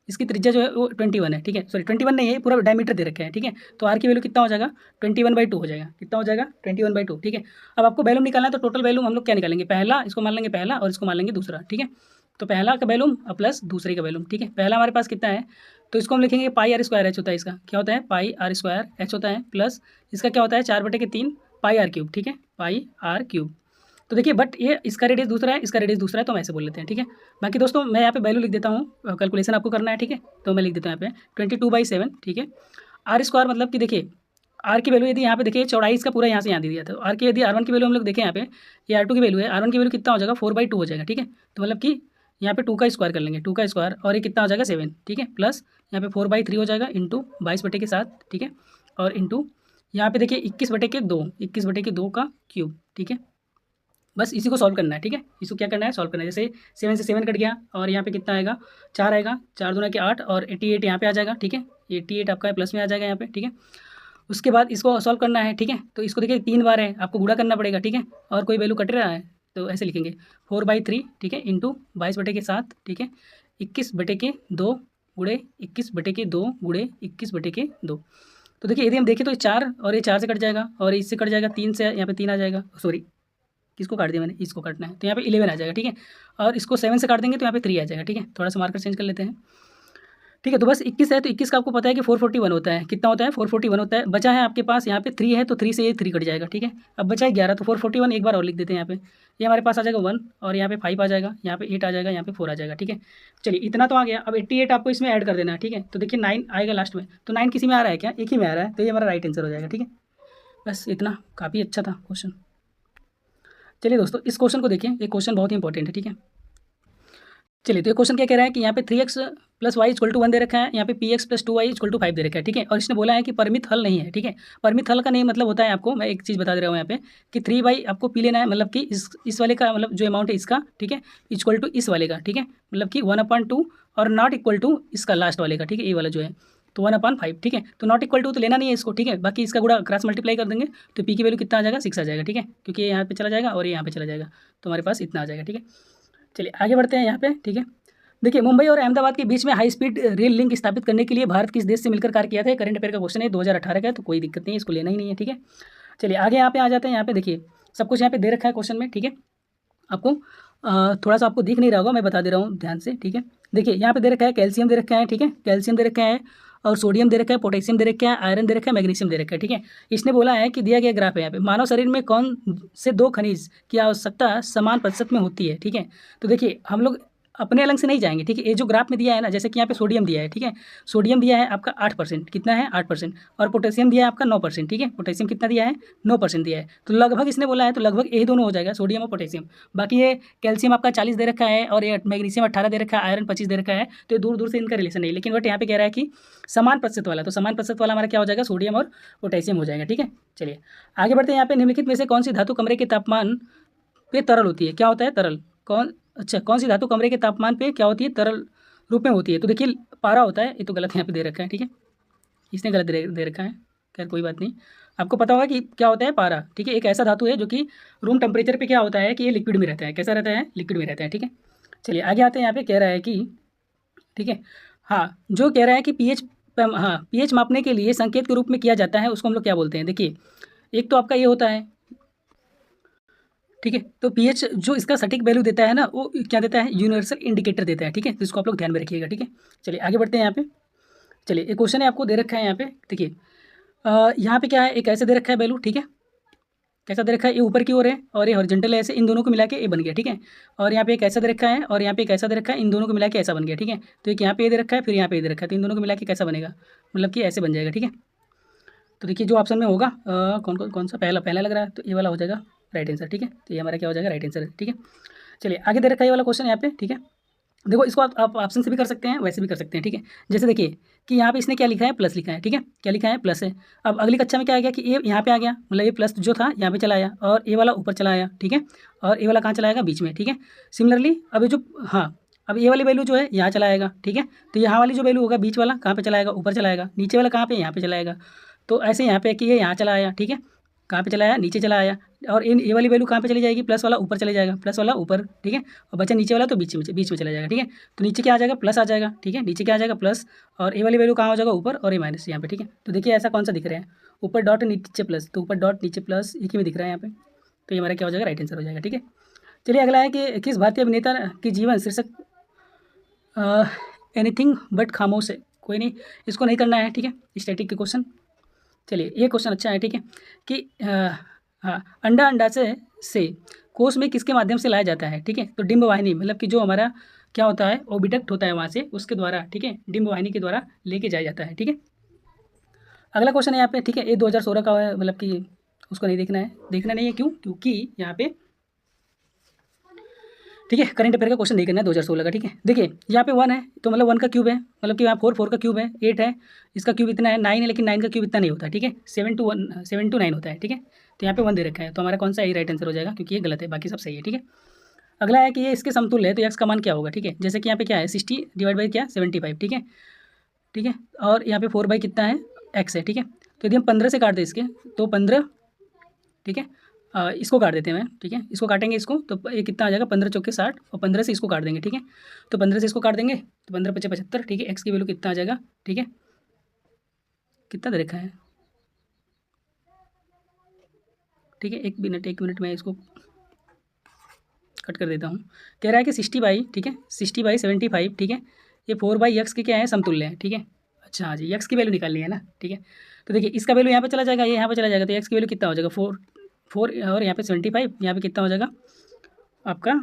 इसकी त्रिज्या जो है वो 21 है, ठीक है, सॉरी 21 नहीं है, पूरा डायमीटर दे रखे हैं, ठीक है। तो आर की वैल्यू कितना हो जाएगा 21/2 हो जाएगा, कितना हो जाएगा 21/2, ठीक है। अब आपको वैल्यूम निकालना है, तो टोटल वैल्यूम हम लोग क्या निकालेंगे, पहला इसको मान लेंगे पहला और इसको मान लेंगे दूसरा, ठीक है। तो पहला का वैल्यूम प्लस दूसरे का वैल्यूम, ठीक है। पहला हमारे पास कितना है, तो इसको हम लिखेंगे πr² h होता है, इसका क्या होता है πr² h होता है, प्लस इसका क्या होता है 4/3 πr³, ठीक है, πr³। तो देखिए बट ये इसका रेडियस दूसरा है, इसका रेडियस दूसरा है, तो हम ऐसे बोल लेते हैं, ठीक है। बाकी दोस्तों मैं यहाँ पे वैल्यू लिख देता हूँ, कैलकुलेशन आपको करना है, ठीक है। तो मैं लिख देता हूँ यहाँ पे 22/7, ठीक है। r² मतलब कि देखिए आर की वैल्यू यदि यहाँ पे देखिए चौड़ाई इसका पूरा यहाँ से यहाँ दे दिया था, तो आर की यदि R1 की वैल्यू हम लोग देखें यहाँ पे, ये R2 की वैल्यू है, R1 की वैल्यू कितना हो जाएगा 4/2 हो जाएगा, ठीक है। तो मतलब कि यहाँ पे 2 का स्क्वायर कर लेंगे, 2 का स्क्वायर, और ये कितना हो जाएगा 7, ठीक है, प्लस यहाँ पे 4/3 हो जाएगा इंटू 22/7, ठीक है, और इंटू यहाँ पे देखिए 21/2 का क्यूब, ठीक है। बस इसी को सॉल्व करना है, ठीक है, इसको क्या करना है सॉल्व करना है। जैसे 7 से 7 कट गया और यहाँ पे कितना आएगा 4 आएगा, 4 दूना के 8 और 88 यहाँ पे आ जाएगा, ठीक है, 88 आपका प्लस में आ जाएगा यहाँ पे, ठीक है। उसके बाद इसको सॉल्व करना है, ठीक है। तो इसको देखिए 3 बार है, आपको गुणा करना पड़ेगा, ठीक है, और कोई वैल्यू कट रहा है तो ऐसे लिखेंगे 4/3, ठीक है, इंटू 22/7, ठीक है, 21/2 गुणे 21/2 गुणे 21/2। तो देखिए यदि हम देखें तो ये 4 और ये 4 से कट जाएगा और इससे कट जाएगा 3 से, यहाँ पे 3 आ जाएगा, सॉरी किसको काट दिया मैंने, इसको काटना है, तो यहाँ पे 11 आ जाएगा, ठीक है। और इसको 7 से काट देंगे तो यहाँ पे 3 आ जाएगा, ठीक है। थोड़ा सा मार्कर चेंज कर लेते हैं, ठीक है। तो बस 21 है, तो 21 का आपको पता है कि 441 होता है, कितना होता है 441 होता है। बचा है आपके पास यहाँ पे 3 है, तो 3 से ये 3 कट जाएगा, ठीक है। अब बचा है 11, तो 441 एक बार और लिख देते हैं यहाँ पे। ये हमारे पास आ जाएगा 1 और यहाँ पे 5 आ जाएगा, यहाँ पे 8 आ जाएगा, यहाँ पे 4 आ जाएगा, ठीक है। चलिए इतना तो आ गया। अब 88 आपको इसमें ऐड कर देना है, ठीक है। तो देखिए 9 आएगा लास्ट में, तो 9 किसी में आ रहा है क्या, एक ही में आ रहा है, तो ये हमारा राइट आंसर हो जाएगा, ठीक है। बस इतना काफ़ी अच्छा था क्वेश्चन। चलिए दोस्तों इस क्वेश्चन को देखिए, ये क्वेश्चन बहुत ही इंपॉर्टेंट है, ठीक है। चलिए तो ये क्वेश्चन क्या कह रहा है कि यहाँ पे 3x + y = 1 दे रखा है, यहाँ पे px + 2y = 5 दे रखा है, ठीक है। और इसने बोला है कि परिमित हल नहीं है, ठीक है। परिमित हल का नहीं मतलब होता है, आपको मैं एक चीज़ बता दे रहा हूँ यहाँ पे कि 3y आपको पी लेना है, मतलब कि इस वाले का मतलब जो अमाउंट है इसका, ठीक है, = इस वाले का, ठीक है, मतलब कि 1/2 और नॉट इक्वल टू इसका लास्ट वाले का, ठीक है, ये वाला जो है तो 1/5, ठीक है। तो नॉट इक्वल टू तो लेना नहीं है इसको, ठीक है। बाकी इसका गुणा क्रॉस मल्टीप्लाई कर देंगे तो पी की वैल्यू कितना आ जाएगा, 6 आ जाएगा, ठीक है, क्योंकि ये यहाँ पे चला जाएगा और ये यहाँ पे चला जाएगा, तो हमारे पास इतना आ जाएगा, ठीक है। चलिए आगे बढ़ते हैं यहाँ पे, ठीक है। देखिए मुंबई और अहमदाबाद के बीच में हाई स्पीड रेल लिंक स्थापित करने के लिए भारत किस देश से मिलकर कार्य किया था। करंट अफेयर का क्वेश्चन है, 2018 का है, तो कोई दिक्कत नहीं है, इसको लेना ही नहीं है, ठीक है। चलिए आगे यहाँ पे आ जाते हैं। यहाँ पे देखिए सब कुछ यहाँ पे दे रखा है क्वेश्चन में, ठीक है। आपको थोड़ा सा आपको दिख नहीं रहा होगा, मैं बता दे रहा हूँ ध्यान से, ठीक है। देखिए यहाँ पे दे रखा है कैल्शियम दे रखा है, ठीक है, कैल्शियम दे रखा है और सोडियम दे रखा है, पोटेशियम दे रखा है, आयरन दे रखा है, मैग्नीशियम दे रखा है, ठीक है। इसने बोला है कि दिया गया ग्राफ है यहाँ पे, मानव शरीर में कौन से 2 खनिज की आवश्यकता समान प्रतिशत में होती है, ठीक है। तो देखिए हम लोग अपने अलग से नहीं जाएंगे, ठीक है। ये जो ग्राफ में दिया है ना, जैसे कि यहाँ पे सोडियम दिया है, ठीक है, सोडियम दिया है आपका 8%, कितना है 8%, और पोटेशियम दिया है आपका 9%, ठीक है। पोटेशियम कितना दिया है 9% दिया है, तो लगभग इसने बोला है तो लगभग यही दोनों हो जाएगा, सोडियम और पोटेशियम। बाकी ये कैल्शियम आपका 40 दे रखा है और ये मैग्नीशियम 18 दे रखा है, आयरन 25 दे रखा है, तो ये दूर दूर से इनका रिलेशन नहीं, लेकिन बट यहाँ पे कह रहा है कि समान प्रतिशत वाला, तो समान प्रतिशत वाला हमारा क्या हो जाएगा, सोडियम और पोटेशियम हो जाएगा, ठीक है। चलिए आगे बढ़ते हैं। यहाँ पे निम्नलिखित में से कौन सी धातु कमरे के तापमान पे तरल होती है, क्या होता है तरल, कौन सी धातु कमरे के तापमान पे क्या होती है, तरल रूप में होती है। तो देखिए पारा होता है, ये तो गलत यहाँ पे दे रखा है, ठीक है, इसने गलत दे रखा है, खैर कोई बात नहीं। आपको पता होगा कि क्या होता है पारा, ठीक है, एक ऐसा धातु है जो कि रूम टेम्परेचर पे क्या होता है कि ये लिक्विड में रहता है, कैसा रहता है, लिक्विड में रहता है, ठीक है। चलिए आगे आते हैं। यहाँ पे कह रहा है कि ठीक है, हाँ, जो कह रहा है कि पीएच, हाँ, पीएच मापने के लिए संकेत के रूप में किया जाता है, उसको हम लोग क्या बोलते हैं। देखिए एक तो आपका ये होता है, ठीक है, तो पीएच जो इसका सटीक वैल्यू देता है ना, वो क्या देता है, यूनिवर्सल इंडिकेटर देता है, ठीक है। तो इसको आप लोग ध्यान में रखिएगा, ठीक है। चलिए आगे बढ़ते हैं। यहाँ पे चलिए एक क्वेश्चन है आपको दे रखा है यहाँ पे, देखिए यहाँ पे क्या है, एक ऐसे दे रखा है वैल्यू, ठीक है, कैसा दे रखा है, ये ऊपर की ओर है और ये हॉरिजॉन्टल है, ऐसे इन दोनों को मिला के ये बन गया, ठीक है। और यहाँ पे एक ऐसा दे रखा है और यहाँ पे एक ऐसा दे रखा है, इन दोनों को मिला के ऐसा बन गया, ठीक है। तो एक यहाँ पे ये दे रखा है, फिर यहाँ पे ये दे रखा है, तो इन दोनों को मिला के कैसा बनेगा, मतलब कि ऐसे बन जाएगा, ठीक है। तो देखिए जो ऑप्शन में होगा कौन सा पहला लग रहा है, तो ये वाला हो जाएगा राइट आंसर, ठीक है। तो ये हमारा क्या हो जाएगा, राइट आंसर, ठीक है। चलिए आगे दे रखा है ये वाला क्वेश्चन यहाँ पे, ठीक है। देखो इसको आप ऑप्शन से भी कर सकते हैं, वैसे भी कर सकते हैं, ठीक है। जैसे देखिए कि यहाँ पे इसने क्या लिखा है, प्लस लिखा है, ठीक है, क्या लिखा है, प्लस है। अब अगली कक्षा में क्या आ गया कि ये यहाँ पे आ गया, मतलब ये प्लस जो था यहाँ पे चला आया और ये वाला ऊपर चला आया, ठीक है, और ये वाला कहाँ चला आएगा, बीच में, ठीक है। सिमिलरली अब ये जो, हाँ, अब ये वाली वैल्यू जो है यहाँ चला आएगा, ठीक है। तो यहाँ वाली जो वैल्यू होगा बीच वाला कहाँ पे चला आएगा, ऊपर चला आएगा, नीचे वाला कहाँ पे, यहाँ पे चला आएगा। तो ऐसे यहाँ पे कि ये यहाँ चला आया, ठीक है, कहाँ पे चला आया, नीचे चला आया, और ये वाली वैल्यू कहाँ पे चली जाएगी, प्लस वाला ऊपर चले जाएगा, प्लस वाला ऊपर, ठीक है, और बचा नीचे वाला तो बीच में चला जाएगा, ठीक है। तो नीचे क्या आ जाएगा, प्लस आ जाएगा, ठीक है, नीचे क्या आ जाएगा, प्लस, और ये वाली वैल्यू कहाँ हो जाएगा, ऊपर, और ये माइनस यहाँ पे, ठीक है। तो देखिए ऐसा कौन सा दिख रहा है, ऊपर डॉट नीचे प्लस, तो ऊपर डॉट नीचे प्लस एक ही में दिख रहा है यहाँ पे, तो ये हमारा क्या हो जाएगा, राइट आंसर हो जाएगा, ठीक है। चलिए अगला है कि किस भारतीय अभिनेता की जीवन शीर्षक एनीथिंग बट खामोश है। कोई नहीं, इसको नहीं करना है, ठीक है, स्टैटिक के क्वेश्चन। चलिए ये क्वेश्चन अच्छा है, ठीक है, कि हाँ, अंडाशय से कोष में किसके माध्यम से लाया जाता है, ठीक है। तो डिम्ब वाहिनी, मतलब कि जो हमारा क्या होता है, ओविडक्ट होता है वहाँ से, उसके द्वारा, ठीक है, डिम्ब वाहिनी के द्वारा लेके जाया जाता है, ठीक है। अगला क्वेश्चन है यहाँ पे, ठीक है, ये 2016 का है, मतलब कि उसको नहीं देखना है, देखना नहीं है, क्यों, क्योंकि यहाँ पे, ठीक है, करंट अफेयर का क्वेश्चन नहीं करना है 2016 का, ठीक है। देखिए यहाँ पे 1 है, तो मतलब 1 का क्यूब है, मतलब कि यहाँ 4 का क्यूब है, 8 है, इसका क्यूब इतना है, 9 है, लेकिन 9 का क्यूब इतना नहीं होता, ठीक है, 7 to 9 होता है, ठीक है। तो यहाँ पे 1 दे रखा है, तो हमारा कौन सा यही राइट आंसर हो जाएगा, क्योंकि ये गलत है, बाकी सब सही है, ठीक है। अगला है कि ये इसके समतुल्य है, तो एक्स का मान क्या होगा, ठीक है। जैसे कि यहाँ पे क्या है, 60 डिवाइड बाई क्या, 75, ठीक है, ठीक है, और यहाँ पे 4 बाई कितना है, एक्स है, ठीक है। तो यदि हम 15 से काट दें इसके, तो 15, ठीक है, इसको काट देते हैं मैं, ठीक है। इसको काटेंगे इसको, तो ये कितना आ जाएगा 15 चौके 60 और 15 से इसको काट देंगे, ठीक है। तो 15 से इसको काट देंगे तो 15 पचे 75, ठीक है। एक्स की वैल्यू कितना आ जाएगा, ठीक है। कितना दे रखा है, ठीक है। एक मिनट मैं इसको कट कर देता हूँ। कह रहा है कि 60/, ठीक है, 60/75, ठीक है। ये 4/x के क्या है, समतुल्य है, ठीक है। अच्छा हाँ जी, एक्स की वैल्यू निकालनी है ना, ठीक है। तो देखिए इसका वैल्यू यहाँ पे चला जाएगा, ये यहाँ पे चला जाएगा, तो एक्स की वैल्यू कितना हो जाएगा 4 और यहाँ पे 75, यहाँ पे कितना हो जाएगा आपका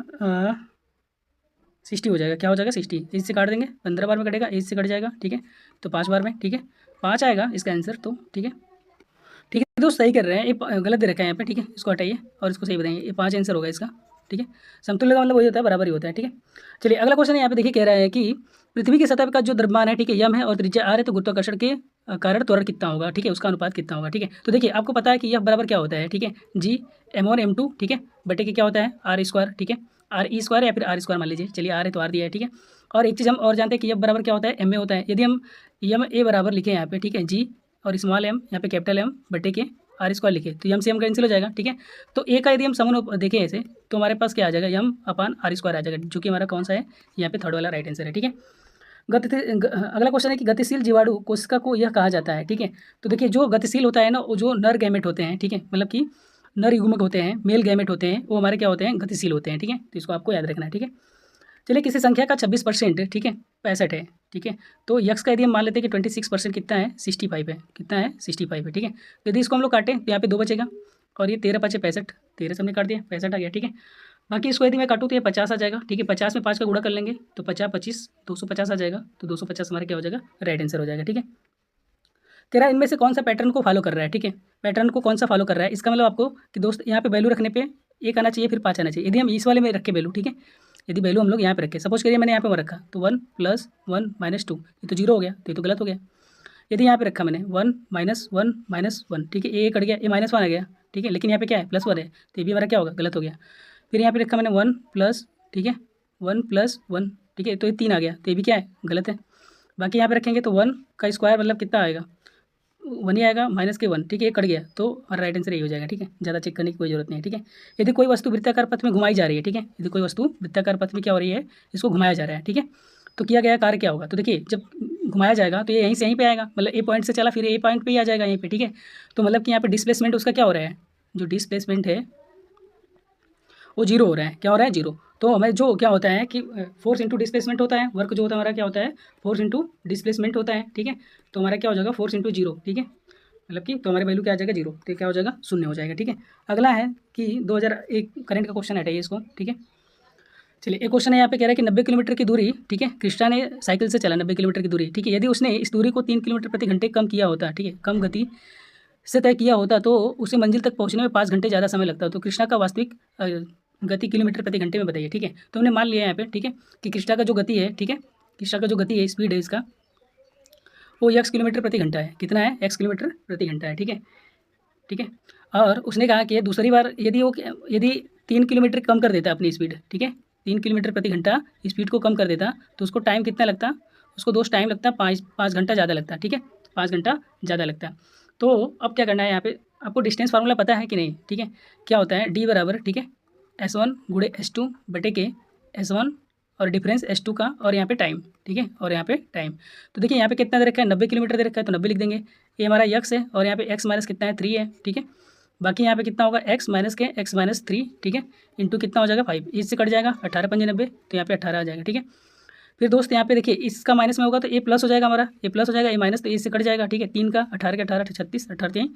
60 हो जाएगा। क्या हो जाएगा 60, एज से काट देंगे, 15 बार में कटेगा, एज से कट जाएगा, ठीक है। तो 5 बार में, ठीक है, 5 आएगा इसका आंसर, तो ठीक है। ठीक है दोस्त, सही कर रहे हैं, ये गलत दे रखा है यहाँ पे, ठीक है। इसको हटाइए और इसको सही बताइए, ये 5 आंसर होगा इसका, ठीक है। समतुल्य का मतलब वही होता है, बराबर ही होता है, ठीक है। चलिए अगला क्वेश्चन यहाँ पे देखिए, कह रहा है कि पृथ्वी की सतह का जो द्रव्यमान है, ठीक है, यम है और त्रिज्या आर है, तो गुरुत्वाकर्षण के कारण त्वरण कितना होगा, ठीक है, उसका अनुपात कितना होगा, ठीक है। तो देखिए आपको पता है कि यह बराबर क्या होता है, ठीक है, जी m1 m2, ठीक है, बटे के क्या होता है r², ठीक है, r² या फिर r² मान लीजिए, चलिए r है तो r दिया है, ठीक है। और एक चीज़ हम और जानते हैं कि यह बराबर क्या होता है, ma होता है। यदि हम यम a बराबर लिखें यहाँ पे, ठीक है, जी और स्मॉल m यहाँ पे कैपिटल M बटे के r² लिखे, तो यम से m कैंसिल हो जाएगा, ठीक है। तो ए का यदि हम समूह देखें ऐसे, तो हमारे पास क्या आ जाएगा, m/r² आ जाएगा, जो कि हमारा कौन सा है, यहाँ पे थर्ड वाला राइट आंसर है, ठीक है। अगला क्वेश्चन है कि गतिशील जीवाणु कोशिका को यह कहा जाता है, ठीक है। तो देखिए जो गतिशील होता है ना, वो जो नर गैमेट होते हैं, ठीक है, मतलब कि नर युग्मक होते हैं, मेल गैमेट होते हैं, वो हमारे क्या होते हैं, गतिशील होते हैं, ठीक है। तो इसको आपको याद रखना है, ठीक है। चलिए किसी संख्या का 26%, ठीक है, 65 है, ठीक है। तो यक्स का यदि हम मान लेते हैं कि 26% कितना है, 65 है, कितना है 65 है, ठीक है। तो यदि इसको हम लोग काटें तो यहाँ पे 2 बचेगा और ये 13 5 65, 13 से हमने काट दिया, 65 आ गया, ठीक है। बाकी इसको यदि मैं काटूँ तो ये 50 आ जाएगा, ठीक है। 50 में 5 का गुणा कर लेंगे तो 50 25 250 आ जाएगा, तो 250 हमारा क्या हो जाएगा, राइट आंसर हो जाएगा, ठीक है। कह रहा है इनमें से कौन सा पैटर्न को फॉलो कर रहा है, ठीक है। पैटर्न को कौन सा फॉलो कर रहा है, इसका मतलब आपको कि दोस्त यहाँ पे वैल्यू रखने पे 1 आना चाहिए, फिर 5 आना चाहिए। यदि हम इस वाले में रखे वैल्यू, ठीक है, यदि वैल्यू हम लोग यहाँ पे रखें, सपोज करिए मैंने यहाँ पे रखा, तो 1 + 1 - 2, ये तो 0 हो गया, तो ये तो गलत हो गया। यदि यहाँ पे रखा मैंने 1 - 1 - 1, ठीक है, ये कट गया, ये -1 आ गया, ठीक है, लेकिन यहाँ पे क्या है +1 है, तो ये भी हमारा क्या होगा, गलत हो गया। फिर यहाँ पे रखा मैंने 1 प्लस, ठीक है, 1 + 1, ठीक है, तो ये 3 आ गया, तो ये भी क्या है, गलत है। बाकी यहाँ पे रखेंगे तो 1 का स्क्वायर मतलब कितना आएगा, 1 ही आएगा, -1, ठीक है, ये कट गया, तो हमारा राइट आंसर यही हो जाएगा, ठीक है। ज़्यादा चेक करने की कोई जरूरत नहीं है, ठीक है। यदि कोई वस्तु वृत्ताकार पथ में घुमाई जा रही है, ठीक है, यदि कोई वस्तु वृत्ताकार पथ में क्या हो रही है, इसको घुमाया जा रहा है, ठीक है, तो किया गया कार्य क्या होगा, तो देखिए जब घुमाया जाएगा तो ये यहीं से यहीं पे आएगा, मतलब ए पॉइंट से चला फिर ए पॉइंट पे ही आ जाएगा यहीं पे, ठीक है। तो मतलब कि यहाँ पे डिस्प्लेसमेंट उसका क्या हो रहा है, जो डिस्प्लेसमेंट है वो 0 हो रहा है, क्या हो रहा है, 0। तो हमें जो क्या होता है कि फोर्स इंटू डिस्प्लेसमेंट होता है, वर्क जो होता है हमारा क्या होता है, फोर्स इंटू डिस्प्लेसमेंट होता है, ठीक है। तो हमारा क्या हो जाएगा, फोर्स इंटू 0, ठीक है, मतलब कि तो हमारी वैल्यू क्या आ जाएगा, 0, तो क्या हो जाएगा, 0 हो जाएगा, ठीक है। अगला है कि 2001 करंट का क्वेश्चन हटाइए इसको, ठीक है। चलिए एक क्वेश्चन है यहाँ पे, कह रहा है कि 90 किलोमीटर की दूरी, ठीक है, कृष्णा ने साइकिल से चला 90 किलोमीटर की दूरी, ठीक है। यदि उसने इस दूरी को 3 किलोमीटर प्रति घंटे कम किया होता, ठीक है, कम गति से तय किया होता, तो उसे मंजिल तक पहुँचने में 5 घंटे ज़्यादा समय लगता। तो कृष्णा का वास्तविक गति किलोमीटर प्रति घंटे में बताइए, ठीक है। तो हमने मान लिया यहाँ पे, ठीक है, कि कृष्णा का जो गति है, ठीक है, कृष्णा का जो गति है, स्पीड है इसका, वो x किलोमीटर प्रति घंटा है, कितना है, x किलोमीटर प्रति घंटा है, ठीक है, ठीक है। और उसने कहा कि दूसरी बार यदि 3 किलोमीटर कम कर देता अपनी स्पीड, ठीक है, 3 किलोमीटर प्रति घंटा स्पीड को कम कर देता, तो उसको टाइम कितना लगता, उसको दोस्त टाइम लगता 5 घंटा ज़्यादा लगता, ठीक है, 5 घंटा ज़्यादा लगता। तो अब क्या करना है, यहाँ पे आपको डिस्टेंस फार्मूला पता है कि नहीं, ठीक है, क्या होता है, d बराबर, ठीक है, S1 × S2 बटे के S1 और डिफरेंस S2 का, और यहाँ पे टाइम, ठीक है, और यहाँ पे टाइम। तो देखिए यहाँ पे कितना दे रखा है, 90 किलोमीटर दे रखा है, तो 90 लिख देंगे। ये हमारा x है और यहाँ पे x माइनस कितना है, 3 है, ठीक है। बाकी यहाँ पे कितना होगा, x माइनस के x माइनस 3, ठीक है, इंटू कितना हो जाएगा 5, इससे कट जाएगा 18 5 90, तो यहाँ पे 18 आ जाएगा, ठीक है। फिर दोस्त यहाँ पे देखिए इसका माइनस में होगा तो a प्लस हो जाएगा, हमारा a प्लस हो जाएगा, a माइनस तो इससे कट जाएगा, ठीक है। 3 का 18 के 18 36 18 3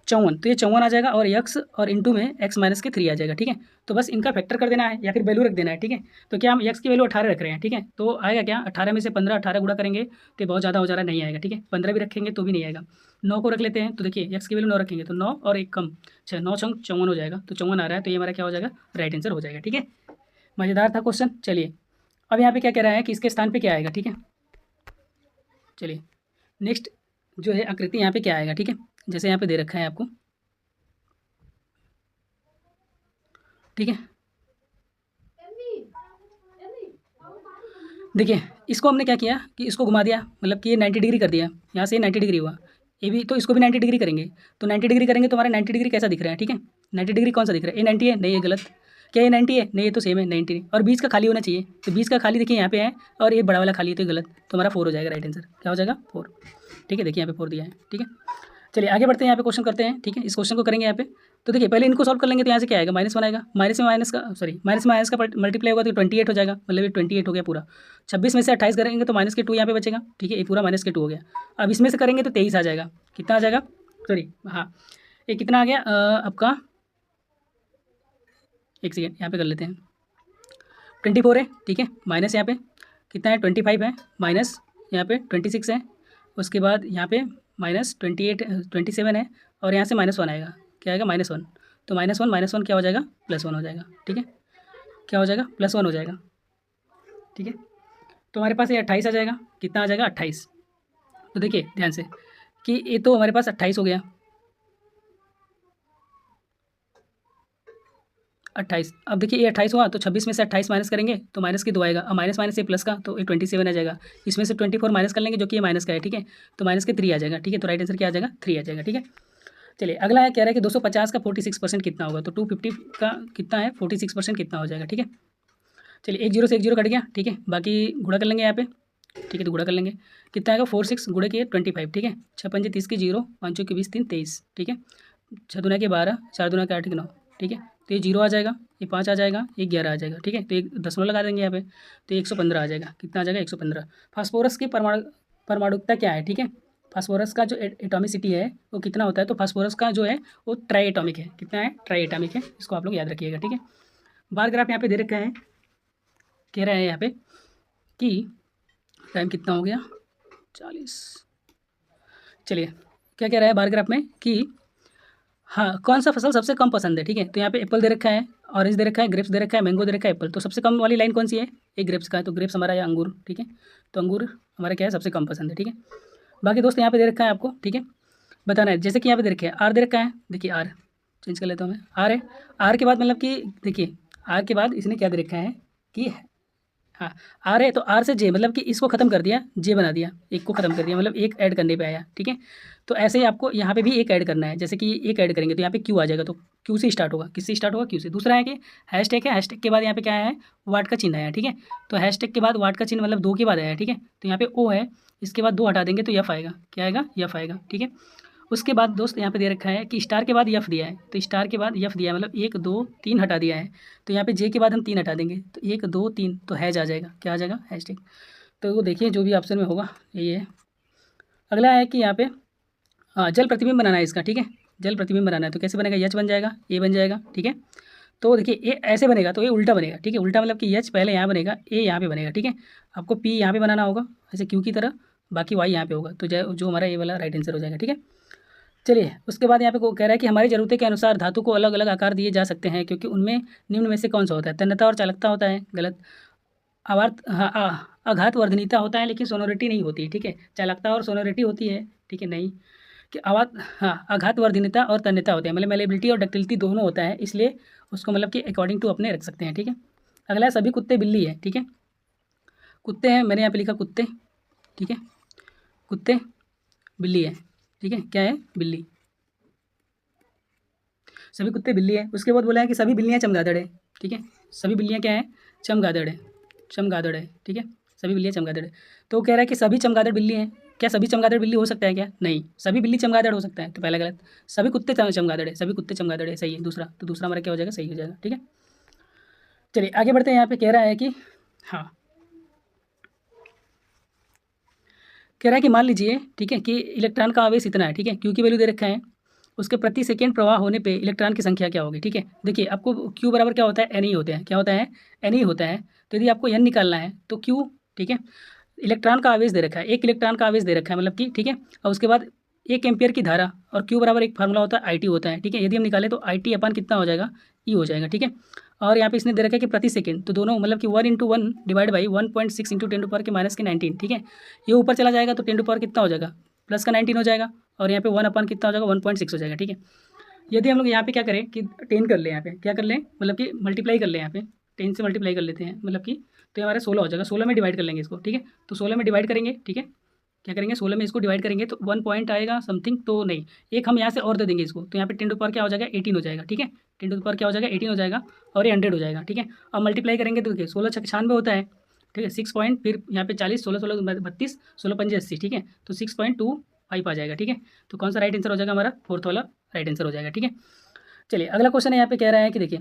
54, तो ये 54 आ जाएगा, और x और इंटू में x माइनस के 3 आ जाएगा, ठीक है। तो बस इनका फैक्टर कर देना है या फिर वैल्यू रख देना है, ठीक है। तो क्या हम x की वैल्यू 18 रख रहे हैं, ठीक है, तो आएगा क्या, 18 में से 15 18 गुणा करेंगे तो बहुत ज़्यादा हो जा रहा नहीं आएगा, ठीक है। 15 भी रखेंगे तो भी नहीं आएगा। 9 को रख लेते हैं, तो देखिए x की वैल्यू 9 रखेंगे तो 9 और 1 कम 6, 9 6 54 हो जाएगा, तो 54 आ रहा है, तो ये हमारा क्या हो जाएगा, राइट आंसर हो जाएगा, ठीक है। मज़ेदार था क्वेश्चन। चलिए अब यहाँ पे क्या कह रहा है कि इसके स्थान पे क्या आएगा, ठीक है। चलिए नेक्स्ट जो है आकृति यहाँ पे क्या आएगा, ठीक है, जैसे यहाँ पे दे रखा है आपको, ठीक है। देखिए इसको हमने क्या किया कि इसको घुमा दिया, मतलब कि ये 90 डिग्री कर दिया, यहाँ से 90 डिग्री हुआ, ये भी तो इसको भी 90 डिग्री करेंगे, तो 90 डिग्री करेंगे तो हमारा 90 डिग्री कैसा दिख रहा है, ठीक है, 90 डिग्री कौन सा दिख रहा है? ये 90 है, नहीं ये गलत। क्या ये 90 है? नहीं ये तो सेम है 90 नहीं। और बीच का खाली होना चाहिए, तो बीच का खाली देखिए यहाँ पे है और ये बड़ा वाला खाली है, तो ये गलत। तो हमारा 4 हो जाएगा राइट आंसर। क्या हो जाएगा? 4। ठीक है, देखिए यहाँ पे 4 दिया है। ठीक है, चलिए आगे बढ़ते हैं, यहाँ पे क्वेश्चन करते हैं। ठीक है, इस क्वेश्चन को करेंगे यहाँ पे। तो देखिए पहले इनको सॉल्व कर लेंगे, तो यहाँ से क्या आएगा? -1 आएगा। माइनस में माइनस का मल्टीप्लाई होगा तो 28 हो जाएगा, मतलब ये 28 हो गया पूरा। 26 में से 28 करेंगे तो -2 यहाँ पे बचेगा। ठीक है, ये पूरा -2 हो गया। अब इसमें से करेंगे तो 23 आ जाएगा। कितना आ जाएगा? सॉरी हाँ, ये कितना आ गया आपका? एक सेकेंड यहाँ पे कर लेते हैं। 24 है। ठीक है, माइनस यहाँ पे कितना है? 25 है, माइनस यहाँ पे 26 है, उसके बाद यहाँ पे -28 27 है, और यहाँ से -1 आएगा। क्या आएगा? -1। तो -1 क्या हो जाएगा? +1 हो जाएगा। ठीक है, क्या हो जाएगा? +1 हो जाएगा। ठीक है, तो हमारे पास ये 28 आ जाएगा। कितना आ जाएगा? 28। तो देखिए ध्यान से कि ये तो हमारे पास 28 हो गया, 28। अब देखिए ये 28 हुआ, तो 26 में से 28 माइनस करेंगे तो माइनस की 2 आएगा। अब माइनस माइनस से प्लस का, तो ये 27 आ जाएगा। इसमें से 24 माइनस कर लेंगे, जो कि ये माइनस का है। ठीक है, तो माइनस के 3 आ जाएगा। ठीक है, तो राइट आंसर क्या आ जाएगा? 3 आ जाएगा। ठीक है, चलिए अगला है, कह रहा है कि 250 का 46% कितना होगा? तो 250 का कितना है? 46% कितना हो जाएगा? ठीक है, चलिए 1 0 से 1 0 कट गया। ठीक है, बाकी गुणा कर लेंगे यहाँ पे। ठीक है, तो गुणा कर लेंगे, कितना आएगा? 46 गुणे के 25। ठीक है, 6 पंजे 30 की 0, 5 चौके 20, 3 23। ठीक है, 6 दूना के 12, 4 दूना के 8 के 9। ठीक है, तो ये 0 आ जाएगा, ये 5 आ जाएगा, ये 11 आ जाएगा। ठीक है, तो एक दशमलव लगा देंगे यहाँ पे, तो 115 आ जाएगा। कितना आ जाएगा? 115। फास्फोरस की परमाणुकता क्या है? ठीक है, फास्फोरस का जो एटॉमिसिटी है वो कितना होता है? तो फास्फोरस का जो है वो ट्राई एटॉमिक है। कितना है? ट्राई एटॉमिक है, इसको आप लोग याद रखिएगा। ठीक है, बार ग्राफ यहाँ पे दे रखा है, कह रहा है यहाँ पे कि टाइम कितना हो गया? 40। चलिए क्या कह रहा है बार ग्राफ में कि हाँ, कौन सा फसल सबसे कम पसंद है? ठीक है, तो यहाँ पे एप्पल दे रखा है, ऑरेंज दे रखा है, ग्रेप्स दे रखा है, मैंगो दे रखा है, एप्पल। तो सबसे कम वाली लाइन कौन सी है? एक ग्रेप्स का है, तो ग्रेप्स हमारा या अंगूर। ठीक है, तो अंगूर हमारा क्या है? सबसे कम पसंद है। ठीक है, बाकी दोस्त यहाँ पे दे रखा है आपको। ठीक है, बताना है, जैसे कि यहाँ पे दे रखे हैं, आर दे रखा है। देखिए आर चेंज कर लेता हूँ मैं, आर है। आर के बाद मतलब कि देखिए आर के बाद इसने क्या दे रखा है कि हाँ, आर है, तो आर से जे मतलब कि इसको खत्म कर दिया, जे बना दिया, एक को खत्म कर दिया, मतलब एक ऐड करने पे आया। ठीक है, तो ऐसे ही आपको यहाँ पे भी एक ऐड करना है। जैसे कि एक ऐड करेंगे तो यहाँ पे क्यू आ जाएगा, तो क्यू से स्टार्ट होगा। किससे स्टार्ट होगा? क्यू से। दूसरा है कि हैशटैग है, हैशटैग के बाद यहाँ पे क्या है? वाट का चिन्ह आया। ठीक है, तो हैशटैग के बाद वाट का चिन्ह मतलब 2 के बाद आया। ठीक है, तो यहाँ पे ओ है, इसके बाद 2 हटा देंगे तो यफ आएगा। क्या आएगा? यफ आएगा। ठीक है, उसके बाद दोस्त यहाँ पे दे रखा है कि स्टार के बाद यफ दिया है, तो स्टार के बाद यफ दिया है, मतलब 1 2 3 हटा दिया है, तो यहाँ पे जे के बाद हम 3 हटा देंगे, तो 1 2 3, तो हैज आ जाएगा। क्या आ जाएगा? हैशटैग। तो वो देखिए जो भी ऑप्शन में होगा यही है। अगला है कि यहाँ पे हाँ, जल प्रतिबिंब बनाना है इसका। ठीक है, जल प्रतिबिंब बनाना है, तो कैसे बनेगा? एच बन जाएगा, ए बन जाएगा। ठीक है, तो देखिए ए ऐसे बनेगा, तो ये उल्टा बनेगा। ठीक है, उल्टा मतलब कि एच पहले यहाँ बनेगा, ए यहाँ पे बनेगा। ठीक है, आपको पी यहाँ पे बनाना होगा ऐसे क्यू की तरह, बाकी वाई यहाँ पे होगा, तो जो हमारा ये वाला राइट आंसर हो जाएगा। ठीक है, चलिए उसके बाद यहाँ पे कह रहा है कि हमारी ज़रूरत के अनुसार धातु को अलग अलग आकार दिए जा सकते हैं, क्योंकि उनमें निम्न में से कौन सा होता है? तन्यता और चालकता होता है। गलत। आवर्त हाँ आघात वर्धनीयता होता है, लेकिन सोनोरिटी नहीं होती है। ठीक है, चालकता और सोनोरिटी होती है। ठीक है, नहीं कि आवाज हाँ, आघात वर्धनीयता और तन्यता होते हैं, मतलब मेलेबिलिटी और डक्टिलिटी दोनों होता है, इसलिए उसको मतलब कि अकॉर्डिंग टू अपने रख सकते हैं। ठीक है, अगला है सभी कुत्ते बिल्ली है। ठीक है, कुत्ते हैं, मैंने यहाँ पे लिखा कुत्ते। ठीक है, कुत्ते बिल्ली है। ठीक है, क्या है? बिल्ली। सभी कुत्ते बिल्ली है। उसके बाद बोला है कि सभी बिल्लियाँ चमगादड़ है। ठीक है, सभी बिल्लियाँ क्या है? चमगादड़ है, चमगादड़ है। ठीक है, सभी बिल्लियाँ चमगादड़ है। तो वो कह रहा है कि सभी चमगादड़ बिल्ली हैं। क्या सभी चमगादड़ बिल्ली हो सकता है क्या? नहीं, सभी बिल्ली चमगादड़ हो सकता है, तो पहला गलत। सभी कुत्ते चमगादड़ है, सभी कुत्ते चमगादड़ है, सही है दूसरा। तो दूसरा हमारा क्या हो जाएगा? सही हो जाएगा। ठीक है, चलिए आगे बढ़ते हैं। यहाँ पे कह रहा है कि हाँ, कह रहा है कि मान लीजिए, ठीक है, कि इलेक्ट्रॉन का आवेश इतना है। ठीक है, क्यू की वैल्यू दे रखा है, उसके प्रति सेकेंड प्रवाह होने पे इलेक्ट्रॉन की संख्या क्या होगी? ठीक है, देखिए आपको क्यू बराबर क्या होता है? एन ही होते हैं। क्या होता है? एन ही होता है। तो यदि आपको एन निकालना है तो क्यू, ठीक है, इलेक्ट्रॉन का आवेश दे रखा है, एक इलेक्ट्रॉन का आवेश दे रखा है, मतलब कि ठीक है, और उसके बाद 1 एम्पियर की धारा, और क्यू बराबर एक फार्मूला होता है आई टी होता है। ठीक है, यदि हम निकालें तो आई टी अपन कितना हो जाएगा? ई हो जाएगा। ठीक है, और यहाँ पे इसने दे रखा है कि प्रति सेकंड, तो दोनों मतलब कि 1 × 1 डिवाइड बाई 1.6 × 10⁻⁻⁻⁹ ठीक है, ये ऊपर चला जाएगा तो 10 कितना हो जाएगा? प्लस का 19 हो जाएगा, और यहाँ पे 1 अपन कितना हो जाएगा? 1.6 हो जाएगा। ठीक है, यदि हम लोग यहाँ पे क्या करें कि 10 कर लें, यहाँ पे क्या कर लें, मतलब कि मल्टीप्लाई कर लें, यहाँ पे 10 से मल्टीप्लाई कर लेते हैं, मतलब कि तो ये हमारा 16 हो जाएगा। 16 में डिवाइड कर लेंगे इसको। ठीक है, तो 16 में डिवाइड करेंगे। ठीक है, क्या करेंगे 16 में इसको डिवाइड करेंगे तो 1 पॉइंट आएगा समथिंग, तो नहीं एक हम यहाँ से और दे देंगे इसको, तो यहाँ पे 10 टू पावर क्या हो जाएगा 18 हो जाएगा, ठीक है 10 टू पावर क्या हो जाएगा 18 हो जाएगा और ये 100 हो जाएगा, ठीक है। अब मल्टीप्लाई करेंगे तो देखिए 16 छक 96 होता है, ठीक है 6 पॉइंट फिर यहाँ पे 40 16 16 32 16 पंजे 80, ठीक है तो 6.25 आ जाएगा, ठीक है। तो कौन सा राइट आंसर हो जाएगा हमारा, फोर्थ वाला राइट आंसर हो जाएगा, ठीक है। चलिए अगला क्वेश्चन है, यहाँ पे कह रहा है कि देखिए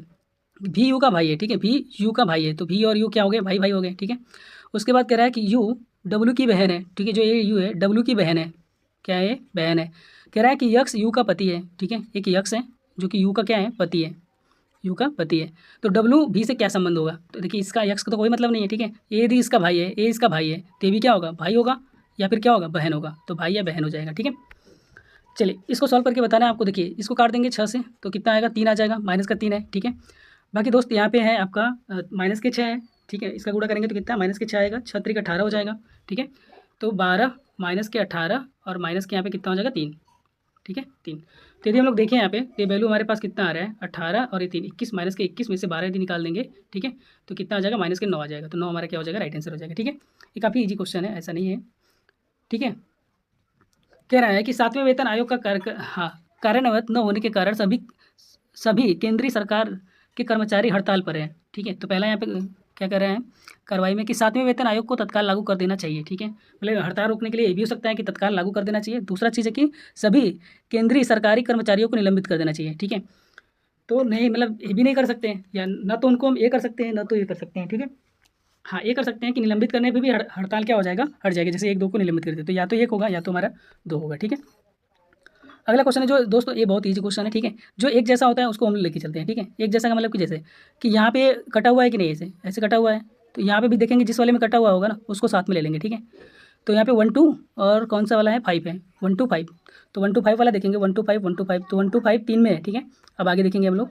भी यू का भाई है, ठीक है भी यू का भाई है, तो भी और यू क्या हो गए भाई भाई हो गए, ठीक है। उसके बाद कह रहा है कि यू डब्ल्यू की बहन है, ठीक है जो ये यू है डब्ल्यू की बहन है, क्या है बहन है। कह रहा है कि यक्स यू का पति है, ठीक है एक यक्स है जो कि यू का क्या है पति है, यू का पति है। तो डब्ल्यू भी से क्या संबंध होगा, तो देखिए इसका यक्स का तो कोई मतलब नहीं है, ठीक है ए भी इसका भाई है, ए इसका भाई है तो ये भी क्या होगा भाई होगा या फिर क्या होगा बहन होगा, तो भाई या बहन हो जाएगा, ठीक है। चलिए इसको सॉल्व करके बताना है आपको, देखिए इसको काट देंगे 6 से तो कितना आएगा 3 आ जाएगा, माइनस का 3 है, ठीक है। बाकी दोस्त यहाँ पे है आपका माइनस के 6 है, ठीक है इसका गुणा करेंगे तो कितना माइनस के 6 आएगा, 6 3 18 हो जाएगा, ठीक है। तो 12 माइनस के 18 और माइनस के यहाँ पे कितना हो जाएगा 3, ठीक है 3। तो यदि हम लोग देखें यहाँ पे ये वैल्यू हमारे पास कितना आ रहा है 18 और ये 3 21 माइनस के 21 में से 12 यदि निकाल देंगे, ठीक है तो कितना आ जाएगा माइनस के 9 आ जाएगा, तो 9 हमारा क्या हो जाएगा राइट आंसर हो जाएगा, ठीक है। ये काफ़ी ईजी क्वेश्चन है, ऐसा नहीं है, ठीक है। कह रहा है कि 7वें वेतन आयोग का कार्यान्वित न होने के कारण सभी सभी केंद्रीय सरकार के कर्मचारी हड़ताल पर हैं, ठीक है। तो पहला यहाँ पे क्या कर रहे हैं कार्रवाई में कि 7वें वेतन आयोग को तत्काल लागू कर देना चाहिए, ठीक है मतलब हड़ताल रोकने के लिए ये भी हो सकता है कि तत्काल लागू कर देना चाहिए। दूसरा चीज़ है कि सभी केंद्रीय सरकारी कर्मचारियों को निलंबित कर देना चाहिए, ठीक है। तो नहीं मतलब ये भी नहीं कर सकते हैं, या ना तो उनको हम ये कर सकते हैं ना तो ये कर सकते हैं, ठीक है। हाँ ये कर सकते हैं कि निलंबित करने पे भी हड़ताल क्या हो जाएगा हट जाएगी, जैसे 1 2 को निलंबित कर देते तो या तो 1 होगा या तो हमारा 2 होगा, ठीक है। अगला क्वेश्चन है जो दोस्तों ये बहुत ईजी क्वेश्चन है, ठीक है जो एक जैसा होता है उसको हम लेके चलते हैं, ठीक है। एक जैसा का मतलब कि जैसे कि यहाँ पे कटा हुआ है कि नहीं, ऐसे ऐसे कटा हुआ है तो यहाँ पे भी देखेंगे जिस वाले में कटा हुआ होगा ना उसको साथ में ले लेंगे, ठीक है। तो यहाँ पे 1 2 और कौन सा वाला है 5 है 1 2 5, तो 1 2 5 वाला देखेंगे 1 2 5 1 2 5, तो 1 2 5 3 में है, ठीक है। अब आगे देखेंगे हम लोग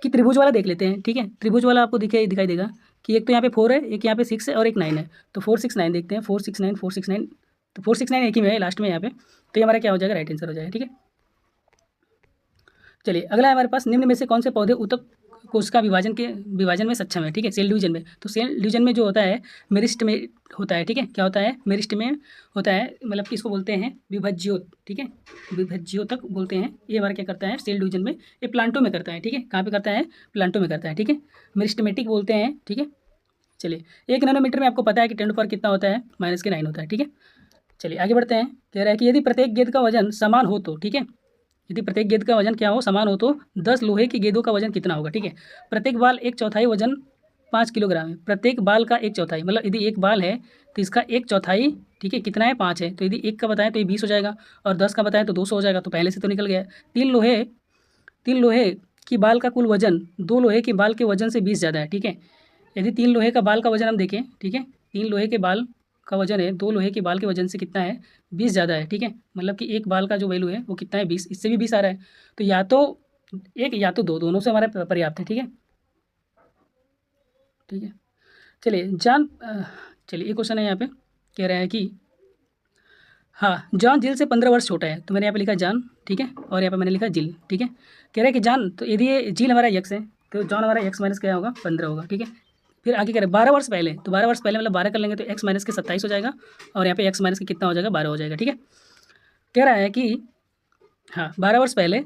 कि त्रिभुज वाला देख लेते हैं, ठीक है। त्रिभुज वाला आपको दिखाई देगा कि एक तो यहाँ पे 4 है, एक यहाँ पे 6 है और एक 9 है, तो 4 6 9 देखते हैं 4 6 9 4 6 9, तो 4 6 9 एक ही में है लास्ट में यहाँ पे, तो ये हमारा क्या हो जाएगा राइट आंसर हो जाएगा, ठीक है। चलिए अगला है हमारे पास निम्न में से कौन से पौधे ऊतक कोशिका विभाजन में सक्षम है, ठीक है सेल डिवीजन में। तो सेल डिवीजन में जो होता है मेरिस्ट में होता है, ठीक है क्या होता है मेरिस्ट में होता है, मतलब कि इसको बोलते हैं विभज्योत, ठीक है विभज्योतक बोलते हैं। ये हमारा क्या करता है सेल डिवीजन में, ये प्लांटों में करता है, ठीक है कहाँ पे करता है प्लांटों में करता है, ठीक है मेरिस्टेमेटिक बोलते हैं, ठीक है। चलिए 1 नैनोमीटर में आपको पता है कि 10 पर कितना होता है माइनस के 9 होता है, ठीक है। चलिए आगे बढ़ते हैं, कह रहा है कि यदि प्रत्येक गेंद का वजन समान हो तो, ठीक है यदि प्रत्येक गेंद का वजन क्या हो समान हो तो 10 लोहे की गेंदों का वजन कितना होगा, ठीक है। प्रत्येक बाल 1/4 वजन 5 किलोग्राम है, प्रत्येक बाल का 1/4 मतलब यदि एक बाल है तो इसका 1/4, ठीक है कितना है 5 है, तो यदि 1 का बताएं तो ये 20 हो जाएगा और 10 का बताएं तो 200 हो जाएगा, तो पहले से तो निकल गया। 3 लोहे की बाल का कुल वजन 2 लोहे के बाल के वजन से 20 ज़्यादा है, ठीक है। यदि 3 लोहे का बाल का वजन हम देखें, ठीक है 3 लोहे के बाल का वजन है 2 लोहे के बाल के वजन से कितना है 20 ज़्यादा है, ठीक है मतलब कि एक बाल का जो वैल्यू है वो कितना है 20, इससे भी 20 आ रहा है, तो या तो 1 या तो 2 दोनों से हमारा पर्याप्त है, ठीक है ठीक है। चलिए चलिए एक क्वेश्चन है यहाँ पे कह रहा है कि हाँ जॉन जिल से 15 वर्ष छोटा है, तो मैंने यहाँ पे लिखा जॉन, ठीक है और यहाँ पे मैंने लिखा जिल, ठीक है। कह रहा है कि जॉन, तो यदि ये जिल हमारा यक्स है तो जॉन हमारा एक्स माइनस क्या होगा 15 होगा, ठीक है। फिर आगे कह रहे 12 वर्ष पहले, तो 12 वर्ष पहले मतलब 12 कर लेंगे तो एक्स माइनस के 27 हो जाएगा और यहाँ पे एक्स माइनस के कितना हो जाएगा 12 हो जाएगा, ठीक है। कह रहा है कि हाँ 12 वर्ष पहले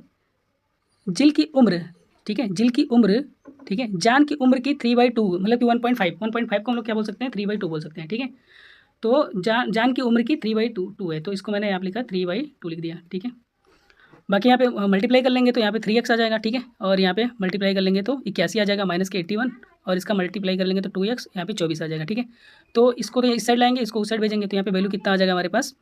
जिल की उम्र, ठीक है जिल की उम्र, ठीक है जान की उम्र की 3/2 मतलब कि 1.5 को हम लोग क्या बोल सकते हैं 3/2 बोल सकते हैं, ठीक है। तो जान की उम्र की 3/2 है, तो इसको मैंने यहाँ पे लिखा 3/2 लिख दिया, ठीक है। बाकी यहाँ पे मल्टीप्लाई कर लेंगे तो यहाँ पे 3x आ जाएगा, ठीक है और यहाँ पे मल्टीप्लाई कर लेंगे तो 81 आ जाएगा माइनस के 81 और इसका मल्टीप्लाई कर लेंगे तो 2x यहाँ पे 24 आ जाएगा, ठीक है। तो इसको तो इस साइड लाएंगे इसको उस साइड भेजेंगे तो यहाँ पे वैल्यू कितना आ जाएगा हमारे पास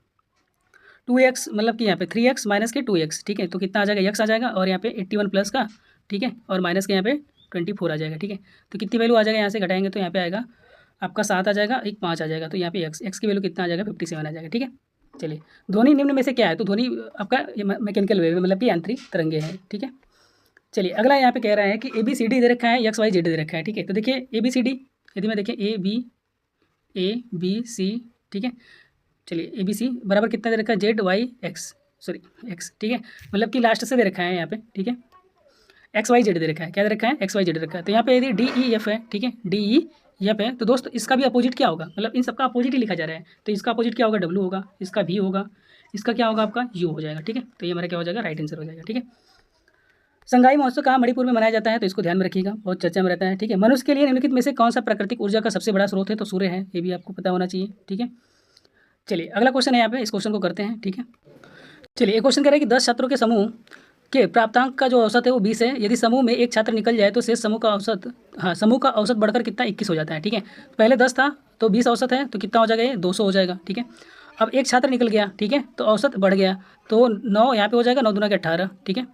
2x मतलब कि यहाँ पे 3x माइनस के 2x, ठीक है तो कितना आ जाएगा x आ जाएगा और यहाँ पे 81 प्लस का, ठीक है और माइनस के यहाँ पे 24 आ जाएगा, ठीक है। तो कितनी वैल्यू आ जाएगा यहाँ से घटाएंगे तो यहाँ पे आएगा आपका 7 आ जाएगा, एक 5 आ जाएगा, तो यहाँ पे x की वैल्यू कितना आ जाएगा 57 आ जाएगा, ठीक है। चलिए ध्वनि निम्न में से क्या है, तो ध्वनि आपका मैकेनिकल वेव मतलब कि यांत्रिक तरंगे हैं, ठीक है। चलिए अगला यहाँ पे कह रहा है कि ABCD दे रखा है XYZ दे रखा है, ठीक है। तो देखिए ABCD यदि मैं देखें ABC, ठीक है। चलिए ABC बराबर कितना दे रखा है ZYX X, ठीक है मतलब कि लास्ट से दे रखा है यहाँ पे, ठीक है। XYZ दे रखा है, क्या दे रखा है XYZ दे रखा है, तो यहाँ पे यदि DEF है, ठीक है यप है। तो दोस्त इसका भी अपोजिट क्या होगा, मतलब इन सबका अपोजिट ही लिखा जा रहा है, तो इसका अपोजिट क्या होगा, डब्लू होगा, इसका भी होगा, इसका क्या होगा आपका यू हो जाएगा। ठीक है, तो ये हमारा क्या हो जाएगा, राइट आंसर हो जाएगा। ठीक है, संगाई महोत्सव कहाँ मणिपुर में मनाया जाता है, तो इसको ध्यान में रखिएगा, बहुत चर्चा में रहता है। ठीक है, मनुष्य के लिए निम्नलिखित में से कौन सा प्राकृतिक ऊर्जा का सबसे बड़ा स्रोत है, तो सूर्य है, ये भी आपको पता होना चाहिए। ठीक है, चलिए अगला क्वेश्चन है यहाँ पे, इस क्वेश्चन को करते हैं। ठीक है, चलिए एक क्वेश्चन कह रहा है कि 10 छात्रों के समूह के प्राप्तांक का जो औसत है वो 20 है। यदि समूह में एक छात्र निकल जाए तो शेष समूह का औसत, हाँ समूह का औसत बढ़कर कितना 21 हो जाता है। ठीक है, पहले 10 था तो 20 औसत है, तो कितना हो जाएगा, ये 200 हो जाएगा। ठीक है, अब एक छात्र निकल गया, ठीक है, तो औसत बढ़ गया, तो 9 यहाँ पे हो जाएगा, 9 दूना के 18। ठीक है,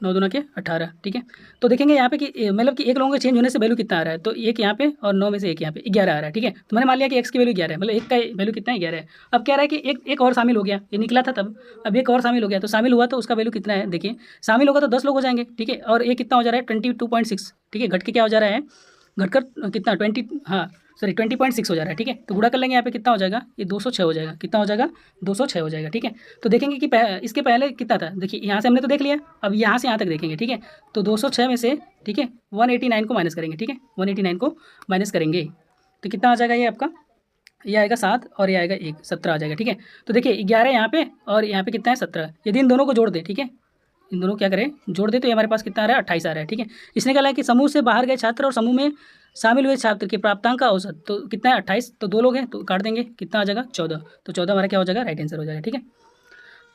9 दूना के 18। ठीक है, तो देखेंगे यहाँ पे कि मतलब कि एक लोगों के चेंज होने से वैल्यू कितना आ रहा है, तो एक यहाँ पे और 9 में से एक यहाँ पे 11 आ रहा है। ठीक है, तो मैंने मान लिया कि एक्स की वैल्यू 11 है, मतलब एक का वैल्यू कितना है, 11 है। अब कह रहा है कि एक और शामिल हो गया, ये निकला था तब, अब एक और शामिल हो गया, तो शामिल हुआ तो उसका वैल्यू कितना है, देखिए शामिल होगा तो 10 लोग हो जाएंगे। ठीक है, और ये कितना हो जा रहा है, 22.6। ठीक है, घट के क्या हो जा रहा है, घटकर कितना 20, हाँ सॉरी 20.6 हो जा रहा है। ठीक है, तो गुणा कर लेंगे यहाँ पे, कितना हो जाएगा, ये 206 हो जाएगा, कितना हो जाएगा, 206 हो जाएगा। ठीक है, तो देखेंगे कि इसके पहले कितना था, देखिए यहाँ से हमने तो देख लिया, अब यहाँ से यहाँ तक देखेंगे। ठीक है, तो 206 में से, ठीक है, 189 को माइनस करेंगे। ठीक है, 189 को माइनस करेंगे तो कितना आ जाएगा, ये आपका ये आएगा 7 और ये आएगा 1, 17 आ जाएगा। ठीक है, तो देखिए 11 यहाँ पे और यहाँ पे कितना है, 17। यदि इन दोनों को जोड़ दें, ठीक है, इन दोनों क्या करें, जोड़ दे, तो ये हमारे पास कितना आ रहा है, 28 आ रहा है। ठीक है, इसने कहा है कि समूह से बाहर गए छात्र और समूह में शामिल हुए छात्र के प्राप्तांक का औसत तो कितना है, 28, तो 2 लोग हैं तो काट देंगे, कितना आ जाएगा, 14। तो 14 हमारा क्या हो जाएगा, राइट आंसर हो जाएगा। ठीक है,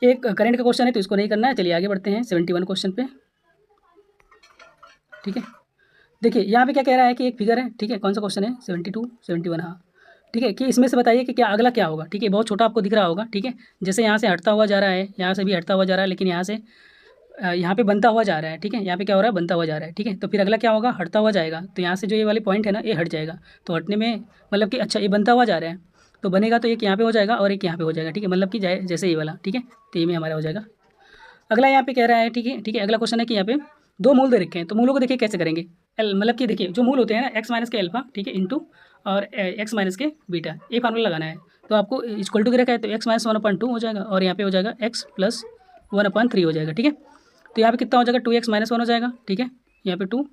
एक करंट का क्वेश्चन है तो इसको नहीं करना है। चलिए आगे बढ़ते हैं 71 क्वेश्चन पे। ठीक है, देखिए यहाँ पे क्या कह रहा है कि एक फिगर है। ठीक है, कौन सा क्वेश्चन है, 72 71, हाँ। ठीक है, कि इसमें से बताइए कि क्या अगला क्या होगा। ठीक है, बहुत छोटा आपको दिख रहा होगा। ठीक है, जैसे यहाँ से हटता हुआ जा रहा है, यहाँ से भी हटता हुआ जा रहा है, लेकिन यहाँ से यहाँ पे बनता हुआ जा रहा है। ठीक है, यहाँ पे क्या हो रहा है, बनता हुआ जा रहा है। ठीक है, तो फिर अगला क्या होगा, हटता हुआ जाएगा, तो यहाँ से जो ये वाले पॉइंट है ना, ये हट जाएगा, तो हटने में मतलब कि अच्छा ये बनता हुआ जा रहा है, तो बनेगा तो एक यहाँ पे हो जाएगा और एक यहाँ पे हो जाएगा। ठीक है, मतलब कि जैसे ये वाला। ठीक है, तो ये में हमारा हो जाएगा। अगला यहाँ पे कह रहा है, ठीक है, ठीक है, अगला क्वेश्चन है कि यहाँ पे 2 मूल दे रखे हैं, तो मूलों को देखिए कैसे करेंगे। एल मतलब कि देखिए जो मूल होते हैं ना, एक्स माइनस के अल्फा, ठीक है, इंटू और एक्स माइनस के बीटा, ये फार्मूला लगाना है। तो आपको इक्वल टू दे रखा है, तो एक्स माइनस 1/2 हो जाएगा और यहाँ पे हो जाएगा एक्स प्लस 1/3 हो जाएगा। ठीक है, तो यहाँ पे कितना हो जाएगा, 2x माइनस 1 हो जाएगा। ठीक है, यहाँ पे 2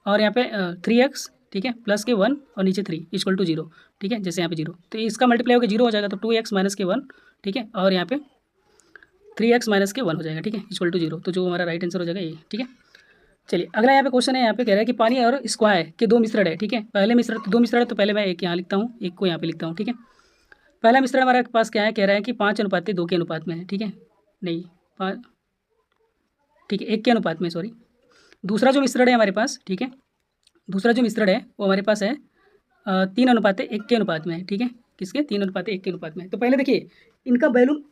और यहाँ पे 3x, ठीक है, प्लस के 1 और नीचे 3 इक्वल टू 0। ठीक है, जैसे यहाँ पे 0, तो इसका मल्टीप्लाई होकर 0 हो जाएगा, तो 2x माइनस के 1, ठीक है, और यहाँ पे 3x माइनस के 1 हो जाएगा। ठीक है, इक्वल टू 0, तो जो हमारा राइट आंसर हो जाएगा ये। ठीक है, चलिए अगला यहाँ पे क्वेश्चन है, यहाँ पे कह रहा है कि पानी और स्क्वायर के 2 मिश्रण है। ठीक है, पहले मिश्रण 2 मिश्रण है, तो पहले मैं एक यहाँ लिखता हूँ, एक को यहाँ पे लिखता हूँ। ठीक है, पहला मिश्रण हमारे पास क्या है, कह रहा है कि 5:2 के अनुपात में है। ठीक है, नहीं ठीक है 1 के अनुपात में, सॉरी। दूसरा जो मिश्रण है हमारे पास, ठीक है, दूसरा जो मिश्रण है वो हमारे पास है 3:1 के अनुपात में है। ठीक है, किसके, 3:1 के अनुपात में। तो पहले देखिए इनका वैल्यूम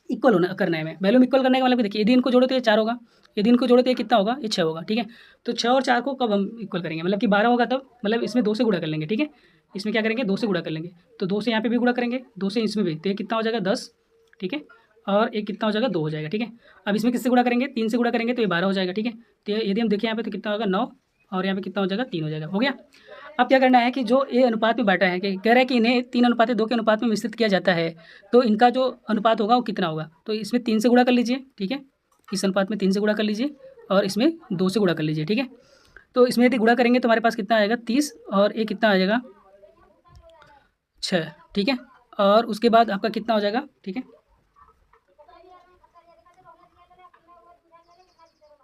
इक्वल होना करना है, मैं वैल्यूम इक्वल करने का मतलब देखिए, यदि इनको जोड़ो तो ये 4 होगा, यदि इनको जोड़ो तो ये कितना होगा, ये 6 होगा। ठीक है, तो 6 और 4 को कब हम इक्वल करेंगे, मतलब कि 12 होगा तब, मतलब इसमें 2 से गुणा कर लेंगे। ठीक है, इसमें क्या करेंगे, 2 से गुणा कर लेंगे, तो 2 से यहाँ पे भी गुणा करेंगे, 2 से इसमें भी, तो ये कितना हो जाएगा 10। ठीक है, और एक कितना हो जाएगा 2 हो जाएगा। ठीक है, अब इसमें किससे गुणा करेंगे, 3 से गुणा करेंगे तो ये 12 हो जाएगा। ठीक है, तो यदि हम देखें यहाँ पे तो कितना होगा 9 और यहाँ पे कितना हो जाएगा 3 हो जाएगा, हो गया। अब क्या करना है कि जो ये अनुपात में बांटा है, कि कह रहा है कि इन्हें 3:2 के अनुपात में मिश्रित किया जाता है, तो इनका जो अनुपात होगा वो कितना होगा, तो इसमें 3 से गुणा कर लीजिए। ठीक है, इस अनुपात में 3 से गुणा कर लीजिए और इसमें 2 से गुणा कर लीजिए। ठीक है, तो इसमें यदि गुणा करेंगे तो हमारे पास कितना आएगा 30 और ये कितना आ जाएगा 6। ठीक है, और उसके बाद आपका कितना हो जाएगा, ठीक है,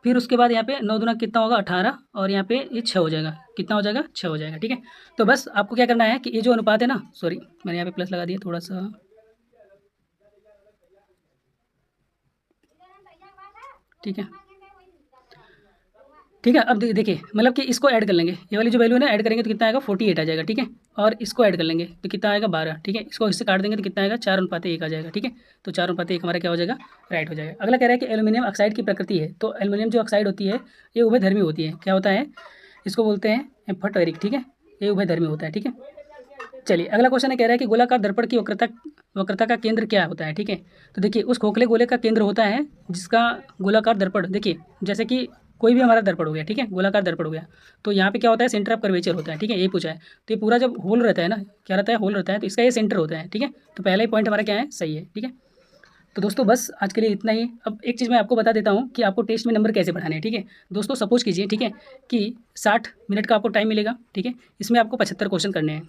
फिर उसके बाद यहाँ पे 9 दूना कितना होगा 18 और यहाँ पे ये 6 हो जाएगा, कितना हो जाएगा 6 हो जाएगा। ठीक है, तो बस आपको क्या करना है कि ये जो अनुपात है ना, सॉरी मैंने यहाँ पे प्लस लगा दिया थोड़ा सा। ठीक है, ठीक है, अब देखिए मतलब कि इसको ऐड कर लेंगे, ये वाली जो वैल्यू है ना ऐड करेंगे तो कितना आएगा 48 आ जाएगा। ठीक है, और इसको ऐड कर लेंगे तो कितना आएगा 12। ठीक है, इसको इससे काट देंगे तो कितना आएगा 4:1 आ जाएगा। ठीक है, तो 4:1 हमारा क्या हो जाएगा, राइट हो जाएगा। अगला कह रहा है कि एल्यूमिनियम ऑक्साइड की प्रकृति है, तो एल्यूमिनियम जो ऑक्साइड होती है ये उभयधर्मी होती है, क्या होता है, इसको बोलते हैं एम्फोटेरिक। ठीक है, ये उभयधर्मी होता है। ठीक है, चलिए अगला क्वेश्चन है, कह रहा है कि गोलाकार दर्पण की वक्रता का केंद्र क्या होता है। ठीक है, तो देखिए उस खोखले गोले का केंद्र होता है जिसका गोलाकार दर्पण, देखिए जैसे कि कोई भी हमारा दर्पण हो गया, ठीक है, गोलाकार दर्पण हो गया, तो यहाँ पे क्या होता है, सेंटर ऑफ कर्वेचर होता है। ठीक है, ये पूछा है, तो ये पूरा जब होल रहता है ना, क्या रहता है, होल रहता है, तो इसका ये सेंटर होता है। ठीक है, तो पहला ही पॉइंट हमारा क्या है, सही है। ठीक है, तो दोस्तों बस आज के लिए इतना ही। अब एक चीज़ मैं आपको बता देता हूँ कि आपको टेस्ट में नंबर कैसे बढ़ाने हैं, ठीक है। दोस्तों सपोज़ कीजिए, ठीक है, कि 60 मिनट का आपको टाइम मिलेगा, ठीक है। इसमें आपको 75 क्वेश्चन करने हैं,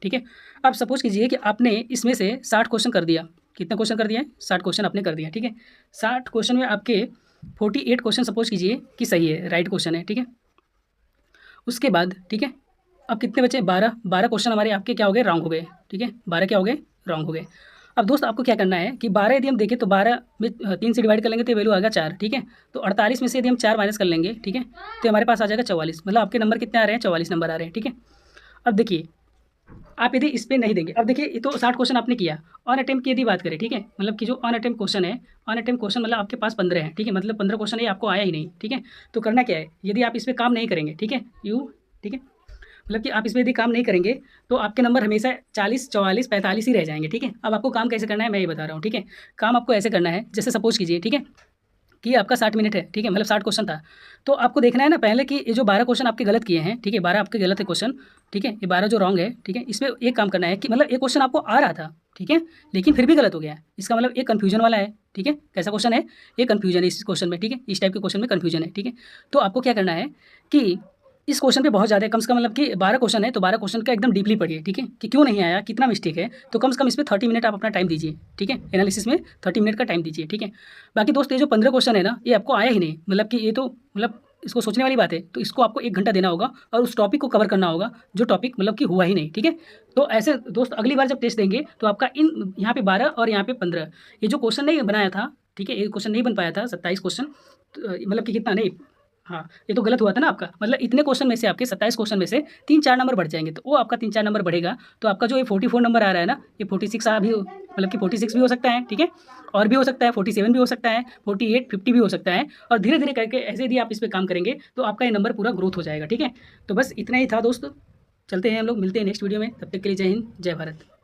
ठीक है। अब सपोज़ कीजिए कि आपने इसमें से 60 क्वेश्चन कर दिया। कितना क्वेश्चन कर दिया है? 60 क्वेश्चन आपने कर दिया, ठीक है। 60 क्वेश्चन में आपके 48 क्वेश्चन सपोज़ कीजिए कि सही है, राइट क्वेश्चन है, ठीक है। उसके बाद, ठीक है, अब कितने बचे? 12 क्वेश्चन हमारे आपके क्या हो गए? रॉन्ग हो गए, ठीक है। 12 क्या हो गए? रॉन्ग हो गए। अब दोस्त आपको क्या करना है कि 12 यदि हम देखें तो 12 में 3 से डिवाइड कर लेंगे तो वैल्यू आएगा 4, ठीक है। तो 48 में से यदि हम 4 माइनस कर लेंगे, ठीक है, तो हमारे पास आ जाएगा 44। मतलब आपके नंबर कितने आ रहे हैं? 44 नंबर आ रहे हैं, ठीक है। अब देखिए, आप यदि इस पे नहीं देंगे, अब देखिए ये तो 60 क्वेश्चन आपने किया। ऑन अटेम्प्ट की यदि बात करें, ठीक है, मतलब कि जो ऑन अटेम्प्ट क्वेश्चन है, ऑन अटेम्प्ट क्वेश्चन मतलब आपके पास 15 है, ठीक है, मतलब 15 क्वेश्चन है आपको आया ही नहीं, ठीक है। तो करना क्या है, यदि आप इस पर काम नहीं करेंगे, ठीक है, ठीक है, मतलब कि आप इस पर यदि काम नहीं करेंगे तो आपके नंबर हमेशा 40, 44, 45 ही रह जाएंगे, ठीक है। अब आपको काम कैसे करना है मैं ये बता रहा हूँ, ठीक है। काम आपको ऐसे करना है, जैसे सपोज कीजिए, ठीक है, कि आपका 60 मिनट है, ठीक है, मतलब 60 क्वेश्चन था। तो आपको देखना है ना पहले कि ये जो 12 क्वेश्चन आपके गलत किए हैं, ठीक है, 12 आपके गलत है क्वेश्चन, ठीक है, ये 12 जो रॉन्ग है, ठीक है, इसमें एक काम करना है कि मतलब एक क्वेश्चन आपको आ रहा था, ठीक है, लेकिन फिर भी गलत हो गया है। इसका मतलब एक कन्फ्यूजन वाला है, ठीक है। कैसा क्वेश्चन है? ये कन्फ्यूजन है इस क्वेश्चन में, ठीक है, इस टाइप के क्वेश्चन में कन्फ्यूजन है, ठीक है। तो आपको क्या करना है कि इस क्वेश्चन पे बहुत ज़्यादा कम से कम, मतलब कि 12 क्वेश्चन है तो 12 क्वेश्चन का एकदम डीपली पढ़िए, ठीक है, कि क्यों नहीं आया, कितना मिस्टेक है। तो कम से कम इसमें 30 मिनट आप अपना टाइम दीजिए, ठीक है, एनालिसिस में 30 मिनट का टाइम दीजिए, ठीक है। बाकी दोस्त ये जो 15 क्वेश्चन है ना, ये आपको आया ही नहीं, मतलब कि ये तो मतलब इसको सोचने वाली बात है। तो इसको आपको 1 घंटा देना होगा और उस टॉपिक को कवर करना होगा जो टॉपिक मतलब कि हुआ ही नहीं, ठीक है। तो ऐसे दोस्त अगली बार जब टेस्ट देंगे तो आपका इन यहाँ पे 12 और यहाँ पे 15 ये जो क्वेश्चन नहीं बनाया था, ठीक है, ये क्वेश्चन नहीं बन पाया था 27 क्वेश्चन, मतलब कि कितना नहीं, हाँ, ये तो गलत हुआ था ना आपका। मतलब इतने क्वेश्चन में से आपके 27 क्वेश्चन में से 3-4 नंबर बढ़ जाएंगे, तो वो आपका 3-4 नंबर बढ़ेगा। तो आपका जो ये 44 नंबर आ रहा है ना, ये 46 भी मतलब कि 46 भी हो सकता है, ठीक है, और भी हो सकता है 47 भी हो सकता है, 48, 50 भी हो सकता है। और धीरे धीरे करके ऐसे यदि आप इस पर काम करेंगे तो आपका ये नंबर पूरा ग्रोथ हो जाएगा, ठीक है। तो बस इतना ही था दोस्त, चलते हैं हम लोग, मिलते हैं नेक्स्ट वीडियो में, तब तक के लिए जय हिंद, जय भारत।